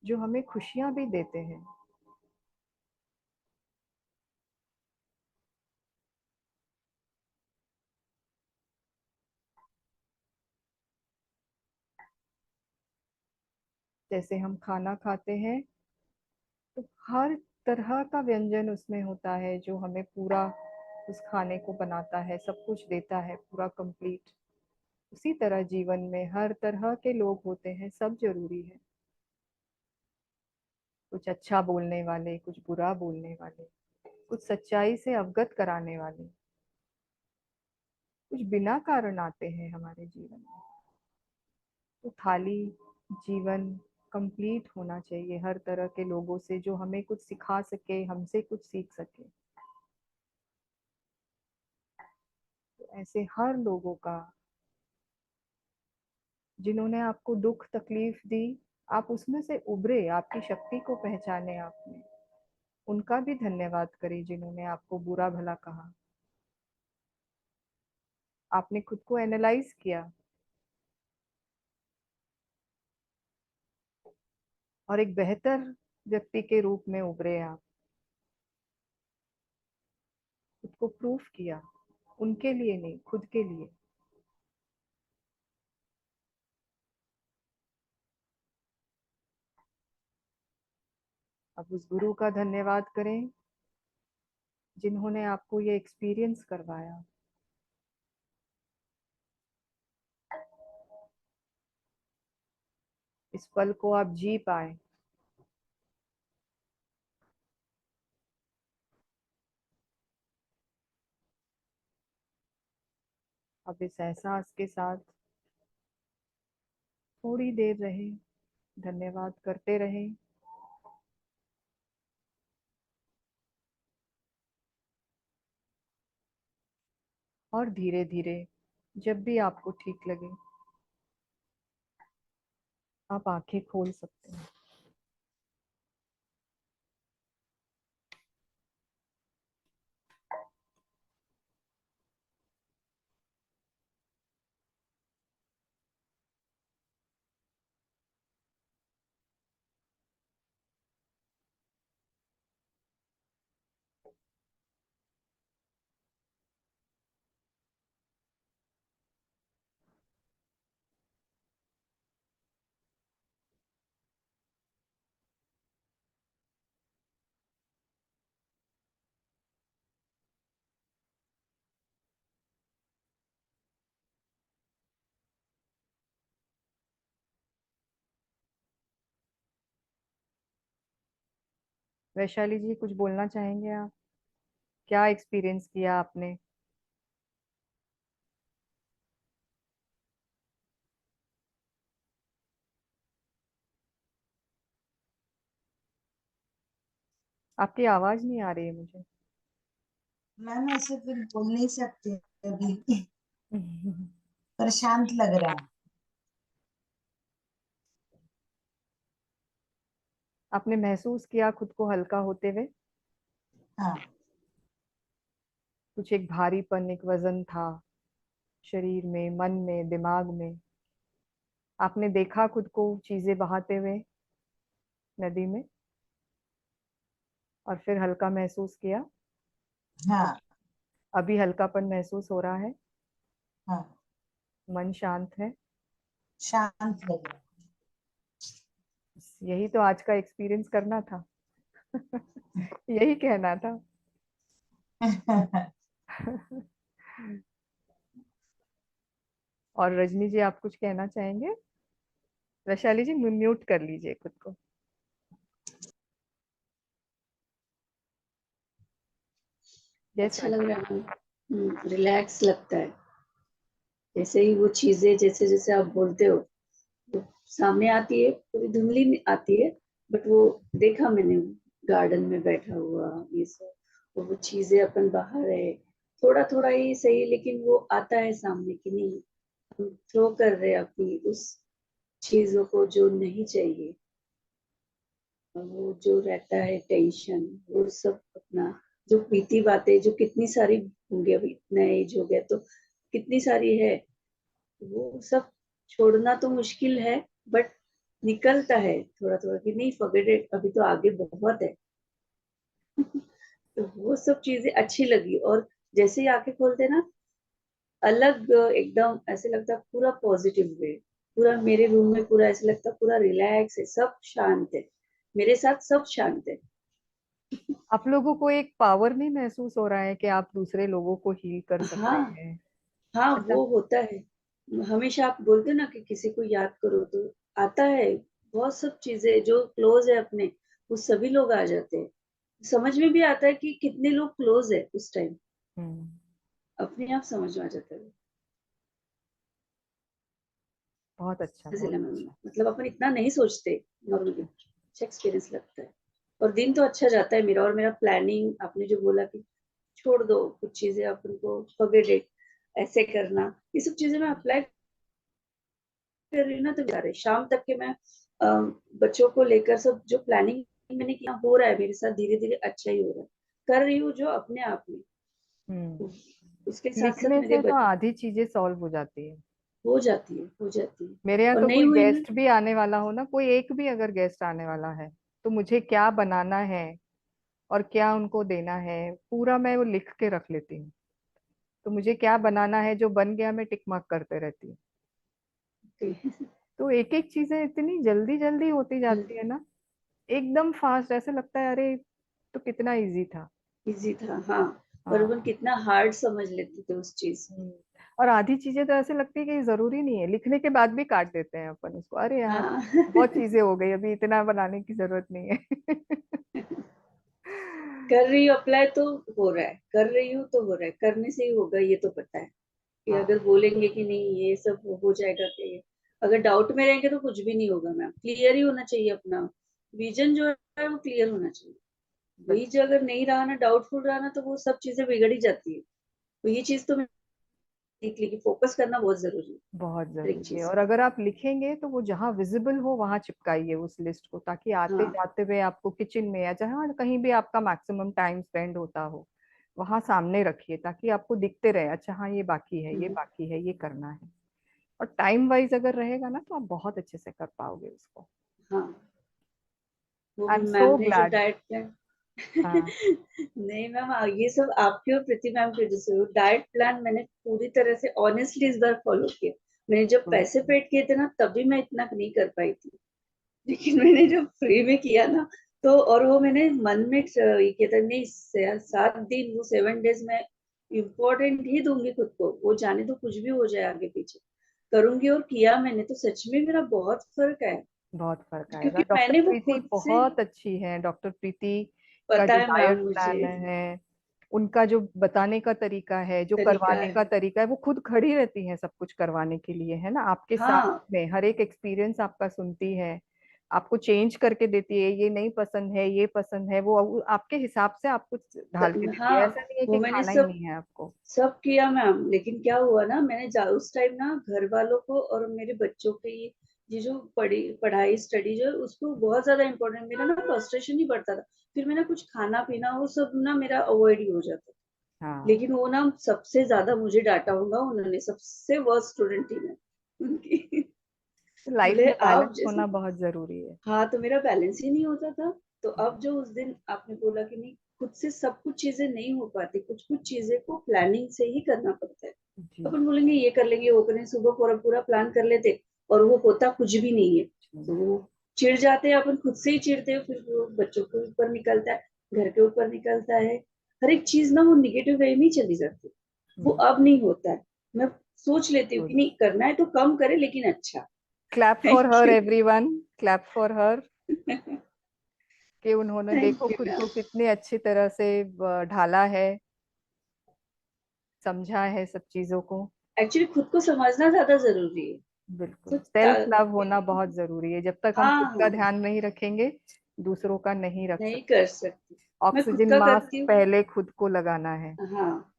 जो हमें खुशियां भी देते हैं। जैसे हम खाना खाते हैं तो हर तरह का व्यंजन उसमें होता है जो हमें पूरा उस खाने को बनाता है, सब कुछ देता है पूरा कंप्लीट। उसी तरह जीवन में हर तरह के लोग होते हैं, सब जरूरी है। कुछ अच्छा बोलने वाले, कुछ बुरा बोलने वाले, कुछ सच्चाई से अवगत कराने वाले, कुछ बिना कारण आते हैं हमारे जीवन में। तो थाली जीवन कंप्लीट होना चाहिए हर तरह के लोगों से जो हमें कुछ सिखा सके, हमसे कुछ सीख सके। तो ऐसे हर लोगों का जिन्होंने आपको दुख तकलीफ दी, आप उसमें से उभरे, आपकी शक्ति को पहचाने आपने, उनका भी धन्यवाद करें जिन्होंने आपको बुरा भला कहा। आपने खुद को एनालाइज किया और एक बेहतर व्यक्ति के रूप में उभरे आप, खुद को प्रूफ किया, उनके लिए नहीं, खुद के लिए। अब उस गुरु का धन्यवाद करें जिन्होंने आपको ये एक्सपीरियंस करवाया। इस पल को आप जी पाए। अब इस एहसास के साथ थोड़ी देर रहे, धन्यवाद करते रहें। और धीरे धीरे जब भी आपको ठीक लगे आप आंखें खोल सकते हैं। वैशाली जी कुछ बोलना चाहेंगे आप? क्या एक्सपीरियंस किया आपने? आपकी आवाज नहीं आ रही है मुझे। मैम ऐसे फिर बोल नहीं सकते अभी। पर शांत लग रहा है। आपने महसूस किया खुद को हल्का होते हुए? हाँ। कुछ एक भारीपन, एक वजन था शरीर में, मन में, दिमाग में? आपने देखा खुद को चीजें बहाते हुए नदी में और फिर हल्का महसूस किया? हाँ। अभी हल्कापन महसूस हो रहा है? हाँ। मन शांत है? शांत लग रहा यही तो आज का एक्सपीरियंस करना था। यही कहना था। है। और रजनी जी, आप कुछ कहना चाहेंगे? वैशाली जी, म्यूट कर लीजिए खुद को। यस अच्छा लग रजनी। रहा है मैम, रिलैक्स लगता है। जैसे ही वो चीजें जैसे जैसे आप बोलते हो वो सामने आती है, पूरी धुंधली में आती है, बट वो देखा मैंने गार्डन में बैठा हुआ ये सब, और वो चीजें अपन बाहर है, थोड़ा थोड़ा ही सही लेकिन वो आता है सामने कि नहीं, हम थ्रो कर रहे हैं अपनी उस चीजों को जो नहीं चाहिए, और वो जो रहता है टेंशन, वो सब अपना जो बीती बातें जो कितनी सारी होंगी, अभी इतना एज हो गया तो कितनी सारी है, वो सब छोड़ना तो मुश्किल है, बट निकलता है थोड़ा थोड़ा कि नहीं फॉरगेट इट, अभी तो आगे बहुत है। तो वो सब चीजें अच्छी लगी, और जैसे ही आंखें खोलते ना, अलग एकदम ऐसे लगता है पूरा पॉजिटिव वे, पूरा मेरे रूम में पूरा ऐसे लगता है पूरा रिलैक्स है, सब शांत है, मेरे साथ सब शांत है। आप लोगों को एक पावर नहीं महसूस हो रहा है कि आप दूसरे लोगों को हील कर सकते हाँ। हैं? हाँ अच्छा। वो होता है, हमेशा आप बोलते हो ना कि किसी को याद करो तो आता है, बहुत सब चीजें जो क्लोज है अपने, वो सभी लोग आ जाते हैं, समझ में भी आता है कि कितने लोग क्लोज है उस टाइम, हम्म। अपने आप समझ में आ जाता है। बहुत अच्छा, ऐसे बहुत लगा, अच्छा। मतलब अपन इतना नहीं सोचते नॉर्मली, अच्छा एक्सपीरियंस लगता है। और दिन तो अच्छा जाता है मेरा, और मेरा प्लानिंग आपने जो बोला कि छोड़ दो कुछ चीजें अपन को, फॉरगेट इट, ऐसे करना, ये सब चीजें मैं अप्लाई कर रही हूँ ना, तो जा रहे शाम तक के मैं बच्चों को लेकर सब जो प्लानिंग मैंने किया हो रहा है मेरे साथ, धीरे धीरे अच्छा ही हो रहा है, कर रही हूँ जो अपने आप में, हम्म। उसके साथ साथ लिखने मेरे से तो आधी चीजें सॉल्व हो जाती है। हो जाती है, हो जाती है। मेरे यहाँ और तो नहीं कोई हुई ना, गेस्ट भी आने वाला हो ना, कोई एक भी अगर गेस्ट आने वाला है, तो मुझे क्या बनाना है और क्या उनको देना है, पूरा मैं वो लिख के रख लेती हूँ। तो मुझे क्या बनाना है, जो बन गया मैं टिक मार्क करते रहती हूँ। तो एक एक चीजें इतनी जल्दी जल्दी होती जाती है ना, एकदम फास्ट, ऐसे लगता है अरे तो कितना इजी था। इजी था हाँ, पर अपन हाँ। कितना हार्ड समझ लेते थे उस चीज को। हम्म। और आधी चीजें तो ऐसे लगती है कि जरूरी नहीं है, लिखने के बाद भी काट देते हैं अपन उसको, अरे यार हाँ। बहुत चीजें हो गई, अभी इतना बनाने की जरूरत नहीं है। कर रही हूँ अप्लाई तो हो रहा है, कर रही हूँ तो हो रहा है, करने से ही होगा ये तो पता है, कि अगर हाँ। बोलेंगे कि नहीं ये सब हो जाएगा कि अगर डाउट में रहेंगे तो कुछ भी नहीं होगा मैम, क्लियर ही होना चाहिए अपना विजन जो है, वो क्लियर होना चाहिए। वही बिल्कुल। जो अगर नहीं रहा ना, डाउटफुल रहा ना, तो वो सब चीजें बिगड़ ही जाती है। तो ये चीज तो मैं सीख ली कि फोकस करना बहुत जरूरी है बहुत हर एक जरूरी है। चीज और पे। अगर आप लिखेंगे तो वो जहाँ विजिबल हो वहां चिपकाइए उस लिस्ट को, ताकि आते हाँ। जाते हुए आपको किचन में या जहाँ कहीं भी आपका मैक्सिमम टाइम स्पेंड होता हो, वहां सामने रखिए, ताकि आपको दिखते रहे, अच्छा हाँ ये बाकी है, ये हम्म, बाकी है, ये करना है। और टाइम वाइज अगर रहेगा ना, तो आप बहुत अच्छे से कर पाओगे उसको। हाँ वो आई भी एम सो मैम ने जो ग्लैड। डाइट प्लान हाँ। नहीं मैम, ये सब आपके और प्रीति मैम की वजह से, डाइट प्लान मैंने पूरी तरह से ऑनेस्टली इस बार फॉलो किया। मैंने जब पैसे पेड किए थे ना, तभी मैं इतना नहीं कर पाई थी, लेकिन मैंने जब फ्री में किया ना, तो और वो मैंने मन में ये किया था, नहीं 7 दिन वो 7 डेज में इम्पोर्टेंट ही दूंगी खुद को, वो जाने तो कुछ भी हो जाए आगे पीछे करूंगी, और किया मैंने, तो सच में मेरा बहुत फर्क है, बहुत फर्क आएगा। क्योंकि डॉक्टर मैंने वो प्रीति खुद से, बहुत अच्छी है, डॉक्टर प्रीति का पता जो है मैम डाइट मुझे, प्लान है, उनका जो बताने का तरीका है, जो तरीका करवाने है। का तरीका है, वो खुद खड़ी रहती है सब कुछ करवाने के लिए, है ना, आपके साथ हाँ। में हर एक एक्सपीरियंस आपका सुनती है। आपको चेंज करके देती है, ये नहीं पसंद है, ये पसंद है, वो आपके हिसाब से आपको ढाल के देती है। हाँ, ऐसा नहीं है वो कि मैंने खाना ही सब नहीं है आपको। सब किया मैम, लेकिन क्या हुआ ना, मैंने उस टाइम ना घर वालों को और मेरे बच्चों के ये जो पढ़ाई स्टडी जो है, उसको बहुत ज्यादा इम्पोर्टेंट, मेरा ना फ्रस्ट्रेशन ही बढ़ता था। फिर मैं ना कुछ खाना पीना वो सब ना मेरा अवॉइड ही हो जाता था। हाँ, लेकिन वो ना सबसे ज्यादा मुझे डांटा होगा उन्होंने, सबसे वर्स्ट स्टूडेंट थी मैं उनकी। लाइफ बोले में आप बैलेंस जैसे, होना बहुत जरूरी है। हाँ, तो मेरा बैलेंस ही नहीं होता था। तो अब जो उस दिन आपने बोला कि नहीं, खुद से सब कुछ चीजें नहीं हो पाती, कुछ कुछ चीजें को प्लानिंग से ही करना पड़ता है। जी। अपन बोलेंगे ये कर लेंगे वो करें, सुबह पूरा पूरा प्लान कर लेते और वो होता कुछ भी नहीं है। तो वो चिढ़ जाते हैं, अपन खुद से ही चिढ़ते हैं, फिर वो बच्चों के ऊपर निकलता है, घर के ऊपर निकलता है। हर एक चीज ना वो निगेटिव वे में ही चली जाती है। वो अब नहीं होता है। मैं सोच लेती हूँ कि गुड। नहीं, करना है तो कम करे लेकिन अच्छा। Clap for thank her you. Everyone, clap for her, कि उन्होंने थैंक देखो यू खुद को मैम। कितनी अच्छी तरह से ढाला है, समझा है सब चीजों को। एक्चुअली खुद को समझना ज्यादा जरूरी है। बिल्कुल, खुद सेल्फ लव होना बहुत जरूरी है। जब तक हम हाँ खुद का हाँ, ध्यान नहीं रखेंगे, दूसरों का नहीं रख नहीं सकते। कर सकती। मैं खुद ऑक्सीजन का मास्क करती हूँ। पहले खुद को लगाना है। हाँ,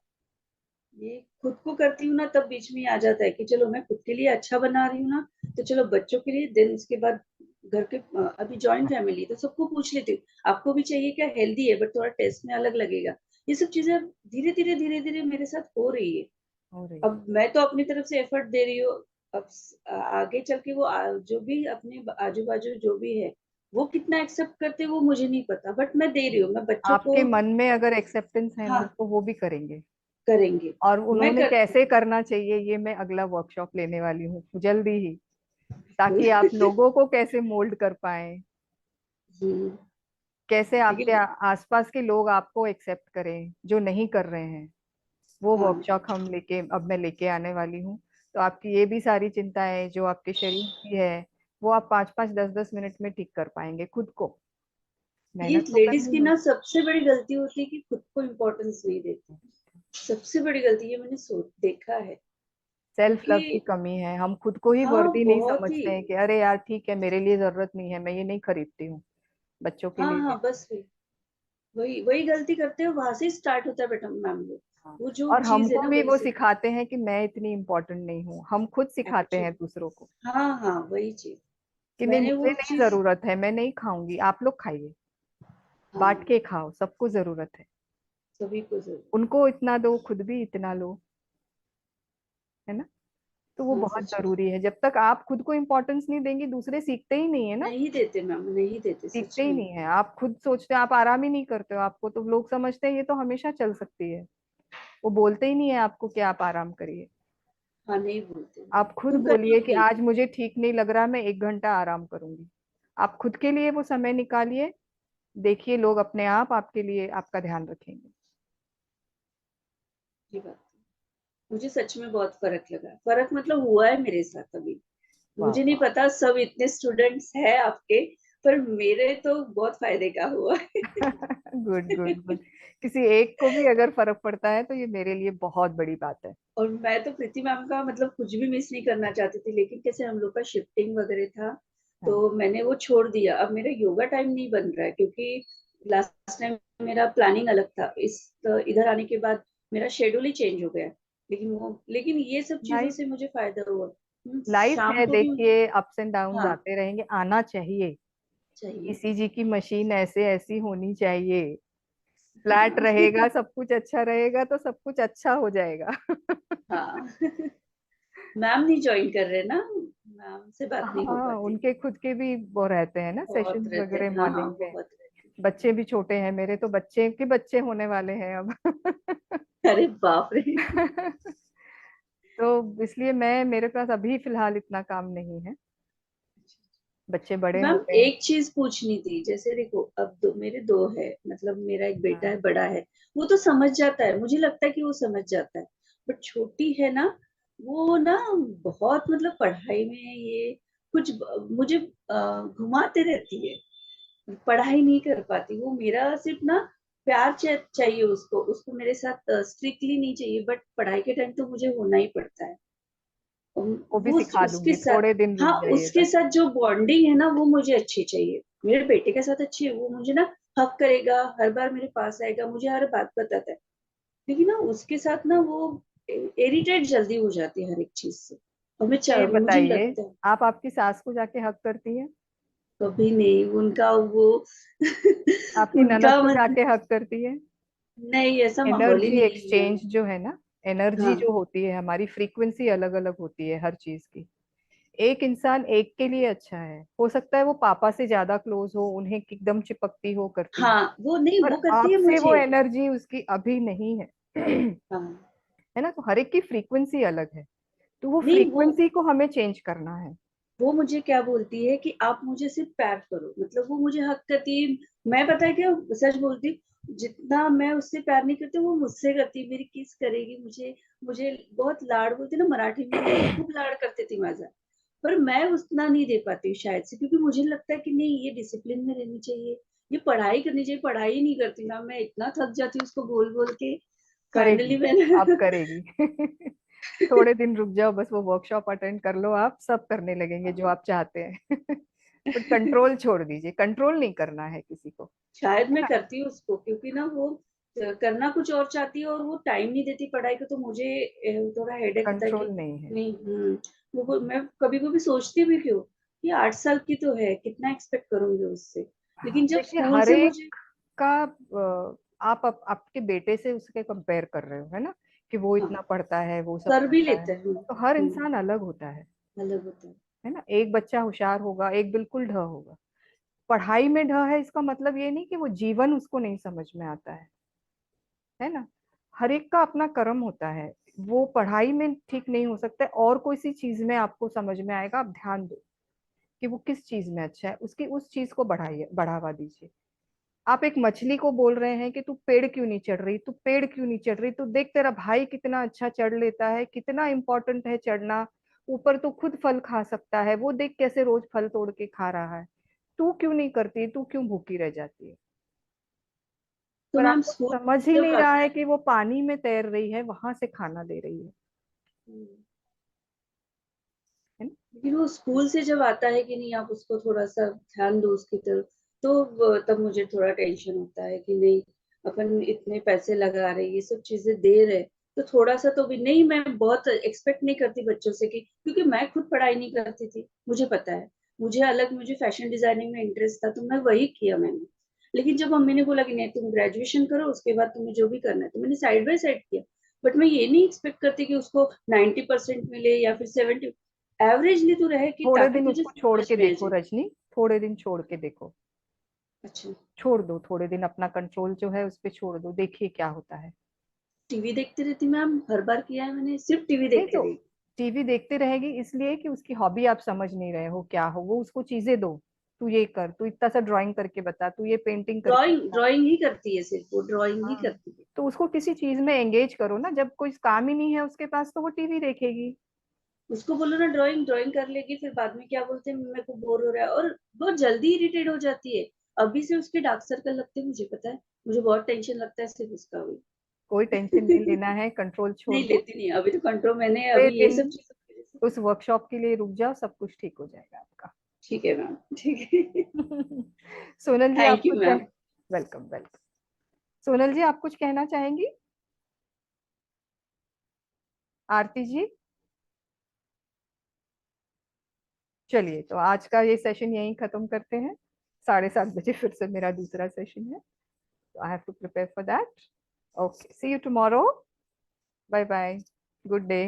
ये खुद को करती हूँ ना, तब बीच में आ जाता है कि चलो मैं खुद के लिए अच्छा बना रही हूँ ना, तो चलो बच्चों के लिए, देन उसके बाद घर के, अभी जॉइंट फैमिली तो सबको पूछ लेती हूँ आपको भी चाहिए क्या, हेल्दी है बट थोड़ा टेस्ट में अलग लगेगा। ये सब चीजें धीरे धीरे मेरे साथ हो रही है। हो रही है। अब मैं तो अपनी तरफ से एफर्ट दे रही हूँ। अब आगे चल के वो जो भी अपने आजू बाजू जो भी है, वो कितना एक्सेप्ट करते वो मुझे नहीं पता, बट मैं दे रही हूँ, मैं बच्चों आपके को। मन में अगर एक्सेप्टेंस है ना, हाँ, तो वो भी करेंगे। करेंगे। और मैं उन्होंने करती कैसे करना चाहिए, ये मैं अगला वर्कशॉप लेने वाली हूँ जल्दी ही, ताकि आप हूँ। लोगों को कैसे मोल्ड कर पाए, हम्म, कैसे आपके लेकिन आसपास के लोग आपको एक्सेप्ट करें जो नहीं कर रहे हैं। वो हाँ, वर्कशॉप अब मैं लेके आने वाली हूँ। तो आपकी ये भी सारी चिंताएं जो आपके शरीर की है, वो आप 5-5 10-10 मिनट में ठीक कर पाएंगे खुद को। ये मेहनत तो लेडीज करनी की है। ना सबसे बड़ी गलती होती है कि खुद को इम्पोर्टेंस नहीं देती। सबसे बड़ी गलती ये मैंने सोच देखा है। सेल्फ क्योंकि लव की कमी है, हम खुद को ही हाँ, वर्दी नहीं बहुत ही। समझते हैं कि अरे यार ठीक है, मेरे लिए जरूरत नहीं है, मैं ये नहीं खरीदती हूँ, बच्चों के हाँ लिए हाँ, लेती बस वही वही वही गलती करते हैं, वहां से स्टार्ट होता है बेटा मैम लोग। हूँ। हाँ। वो जो और चीज है हमको ना भी वही वो से। सिखाते हैं कि मैं इतनी इम्पोर्टेंट नहीं हूँ, हम खुद सिखाते हैं एक्चुअली, दूसरों को हाँ हाँ, वही चीज। कि नहीं, मैंने मुझे वो नहीं चीज, जरूरत है, मैं नहीं खाऊंगी, आप लोग खाइए, बांट हाँ, के खाओ, सबको जरूरत है। सभी को जरूर। उनको इतना दो, खुद भी इतना लो, है ना। तो वो हाँ, बहुत सच में। जरूरी है। जब तक आप खुद को इम्पोर्टेंस नहीं देंगी, दूसरे सीखते ही नहीं है ना। नहीं देते मैम, नहीं देते सच सीखते ही में। नहीं है। आप खुद सोचते हैं, आप आराम ही नहीं करते हो, आपको तो लोग समझते हैं ये तो हमेशा चल सकती है। वो बोलते ही नहीं है आपको कि आप आराम करिए। हाँ, नहीं बोलते। आप खुद तुम बोलिए कि करिए। आज मुझे ठीक नहीं लग रहा, मैं 1 घंटा आराम करूंगी। आप खुद के लिए वो समय निकालिए, देखिए लोग अपने आप आपके लिए आपका ध्यान रखेंगे। ये बात मुझे सच में बहुत फर्क लगा, फर्क मतलब हुआ है मेरे साथ अभी। वाह मुझे नहीं वाह। पता सब इतने स्टूडेंट्स हैं आपके, पर मेरे तो बहुत फायदे का हुआ है। Good good good. किसी एक को भी अगर फर्क पड़ता है तो ये मेरे लिए बहुत बड़ी बात है। और मैं तो प्रीति मैम का मतलब कुछ भी मिस नहीं करना चाहती थी, लेकिन कैसे हम लोग का शिफ्टिंग वगैरह था, हाँ। तो मैंने वो छोड़ दिया। अब मेरा योगा टाइम नहीं बन रहा है, क्योंकि लास्ट टाइम मेरा प्लानिंग अलग था, इधर आने के बाद मेरा शेड्यूल ही चेंज हो गया। लेकिन ये सब चीजों लाइफ से मुझे फायदा हुआ। लाइफ शाम है, को भी। देखिए अप्स एंड डाउन हाँ, आते रहेंगे, आना चाहिए। चाहिए। ईसीजी की मशीन ऐसे ऐसी होनी चाहिए। फ्लैट हाँ। रहेगा, सब कुछ अच्छा रहेगा तो सब कुछ अच्छा हो जाएगा। हाँ। मैम नहीं ज्वाइन कर रहे ना, मैम से बात नहीं हो हाँ, पाती। उनके खुद के भी वो रहते हैं ना बहुत सेशंस रहते वगैरह हैं, हाँ हाँ, मॉर्निंग में। बहुत रहते बच्चे भी छोटे हैं, मेरे तो बच्चे के बच्चे होने वाले हैं अब। हैं। अरे बाप रे। तो इसलिए मैं, मेरे पास अभी फिलहाल इतना काम नहीं है, बच्चे बड़े मैम हो गए हैं। एक चीज पूछनी थी, जैसे देखो अब मेरे दो है, मतलब मेरा एक बेटा है, हाँ। बड़ा है। वो तो समझ जाता है, मुझे लगता है कि वो समझ जाता है। बट छोटी है ना, वो ना बहुत मतलब पढ़ाई में ये कुछ मुझे घुमाते रहती है। पढ़ाई नहीं कर पाती वो, मेरा सिर्फ ना प्यार चाहिए उसको, उसको मेरे साथ स्ट्रिक्टली नहीं चाहिए, बट पढ़ाई के टाइम तो मुझे होना ही पड़ता है। वो भी सिखा उसके दूंगी, साथ, थोड़े दिन रुक हाँ उसके जाइएगा। साथ जो बॉन्डिंग है ना वो मुझे अच्छी चाहिए। मेरे बेटे के साथ अच्छी है, वो मुझे ना हक करेगा, हर बार मेरे पास आएगा, मुझे हर बात बताता है। लेकिन ना उसके साथ ना वो इरिटेट जल्दी हो जाती है हर एक चीज से। और ये मुझे बताइए, लगता है आप आपकी सास को जाके हक करती है? कभी नहीं उनका वो आपकी ननद उनका को मतलब जाके हक करती है? नहीं, ऐसा माहौल ही एनर्जी नहीं है यहाँ। एक्सचेंज जो है ना, एनर्जी हाँ जो होती है, हमारी फ्रीक्वेंसी अलग अलग होती है हर चीज की। एक इंसान एक के लिए अच्छा है, हो सकता है वो पापा से ज्यादा क्लोज हो, उन्हें एकदम चिपकती हो, करती हो, हाँ, वो नहीं, पर वो करती है आपसे वो मुझे। एनर्जी उसकी अभी नहीं है। हाँ है ना? तो हर एक की फ्रीक्वेंसी अलग है, तो वो नहीं, फ्रीक्वेंसी को हमें चेंज करना है। वो मुझे क्या बोलती है कि आप मुझे सिर्फ प्यार करो, मतलब वो मुझे हक करती है। मैं पता है क्या सच बोलती हूँ, जितना मैं उससे प्यार नहीं करती वो मुझसे करती है, मेरी किस करेगी मुझे। मुझे बहुत लाड़ बोलती है ना मराठी में, वो खूब लाड़ करती थी माझा। पर मैं उतना नहीं दे पाती हूँ शायद से, क्योंकि मुझे लगता है कि नहीं, ये डिसिप्लिन में रहनी चाहिए, ये पढ़ाई करनी चाहिए। पढ़ाई ही नहीं करती ना, मैं इतना थक जाती हूँ उसको बोल बोल के। फाइनली करेगी, अब मैंने करेगी। थोड़े दिन रुक जाओ, बस वो वर्कशॉप अटेंड कर लो, आप सब करने लगेंगे जो आप चाहते हैं। बट कंट्रोल छोड़ दीजिए, कंट्रोल नहीं करना है किसी को। शायद है मैं ना? करती हूँ उसको, क्योंकि ना वो करना कुछ और चाहती है और वो टाइम नहीं देती पढ़ाई को, तो मुझे थोड़ा हेडेक होता है कंट्रोल कि नहीं है। नहीं। मैं कभी कभी सोचती भी क्यों, ये 8 साल की तो है, कितना एक्सपेक्ट करूंगी उससे। हाँ, लेकिन जब देखिए, स्कूल हर से एक मुझे, का आपके बेटे से उसके कंपेयर कर रहे हो, है ना, कि वो हाँ इतना पढ़ता है, वो सब कर भी करता है। लेते हैं। तो हर इंसान अलग होता अलग होता है। है ना? एक बच्चा होशियार होगा, एक बिल्कुल ढ होगा। पढ़ाई में ढ है, इसका मतलब ये नहीं कि वो जीवन उसको नहीं समझ में आता है ना? हर एक का अपना कर्म होता है। वो पढ़ाई में ठीक नहीं हो सकता है, और कोई सी चीज में आपको समझ में आएगा, आप ध्यान दो कि वो किस चीज में अच्छा है, उसकी उस चीज को बढ़ाइए, बढ़ावा दीजिए। आप एक मछली को बोल रहे हैं कि तू पेड़ क्यों नहीं चढ़ रही, तू पेड़ क्यों नहीं चढ़ रही, तू देख तेरा भाई कितना अच्छा चढ़ लेता है, कितना इंपॉर्टेंट है चढ़ना, ऊपर तू खुद फल खा सकता है, वो देख कैसे रोज फल तोड़ के खा रहा है, तू क्यों नहीं करती, तू क्यों भूखी रह जाती है? तो पर मैम आपको स्कूल समझ ही जब नहीं रहा आता है है, कि वो पानी में तैर रही है, वहां से खाना दे रही हम्म, है ना? लेकिन वो स्कूल से जब आता है कि नहीं आप उसको थोड़ा सा ध्यान दो उसकी तरफ, तो तब मुझे थोड़ा टेंशन होता है कि नहीं, अपन इतने पैसे लगा रहे, ये सब चीजें दे रहे, तो थोड़ा सा तो भी नहीं। मैं बहुत एक्सपेक्ट नहीं करती बच्चों से कि, क्योंकि मैं खुद पढ़ाई नहीं करती थी, मुझे पता है। मुझे फैशन डिजाइनिंग में इंटरेस्ट था, तो मैं वही किया मैंने। लेकिन जब मम्मी ने बोला कि नहीं तुम ग्रेजुएशन करो, उसके बाद तुम्हें जो भी करना है, तो मैंने साइड बाय साइड किया। बट मैं ये नहीं एक्सपेक्ट करती कि उसको 90% मिले या फिर 70, एवरेजली तो रहे, कि थोड़े ताकि दिन तुझे उसको छोड़ समझ के में आ देखो जाए। रजनी, थोड़े दिन छोड़ के देखो। अच्छा। छोड़ दो थोड़े दिन, अपना कंट्रोल जो है उस पे छोड़ दो, देखिए क्या होता है। टीवी देखती रहती मैम, हर बार किया है मैंने, सिर्फ टीवी नहीं देखती तो रही। टीवी देखते रहेगी इसलिए कि उसकी हॉबी आप समझ नहीं रहे हो क्या हो, वो उसको चीजें दो। तू ये कर, तू इतना सा ड्राइंग करके बता, तू ये पेंटिंग करके ड्राइंग बता। ड्राइंग ही करती है, सिर्फ वो ड्राइंग ही हाँ, करती है। तो उसको किसी चीज में एंगेज करो ना, जब कोई काम ही नहीं है उसके पास तो वो टीवी देखेगी। उसको बोलो ना ड्राइंग ड्राइंग कर लेगी, फिर बाद में क्या बोलते हैं मेरे को बोर हो रहा है, और बहुत जल्दी इरिटेट हो जाती है। अभी से उसके डार्क सर्कल लगते हैं, मुझे पता है। मुझे बहुत टेंशन लगता है सिर्फ उसका भी। कोई टेंशन नहीं लेना है, कंट्रोल छोड़ नहीं दो। लेती नहीं, अभी तो कंट्रोल मैंने, थोड़े अभी ये दिन सब चीजों की वजह से। उस वर्कशॉप के लिए रुक जाओ, सब कुछ ठीक हो जाएगा आपका। ठीक है मैम, ठीक है। सोनल जी आप थैंक यू कुछ मैम। कह वेलकम वेलकम। सोनल जी आप कुछ कहना चाहेंगी? आरती जी? चलिए, तो आज का ये सेशन यहीं खत्म करते हैं। 7:30 बजे फिर से मेरा दूसरा सेशन है, तो I have to prepare for that. Okay, see you tomorrow. Bye bye, good day.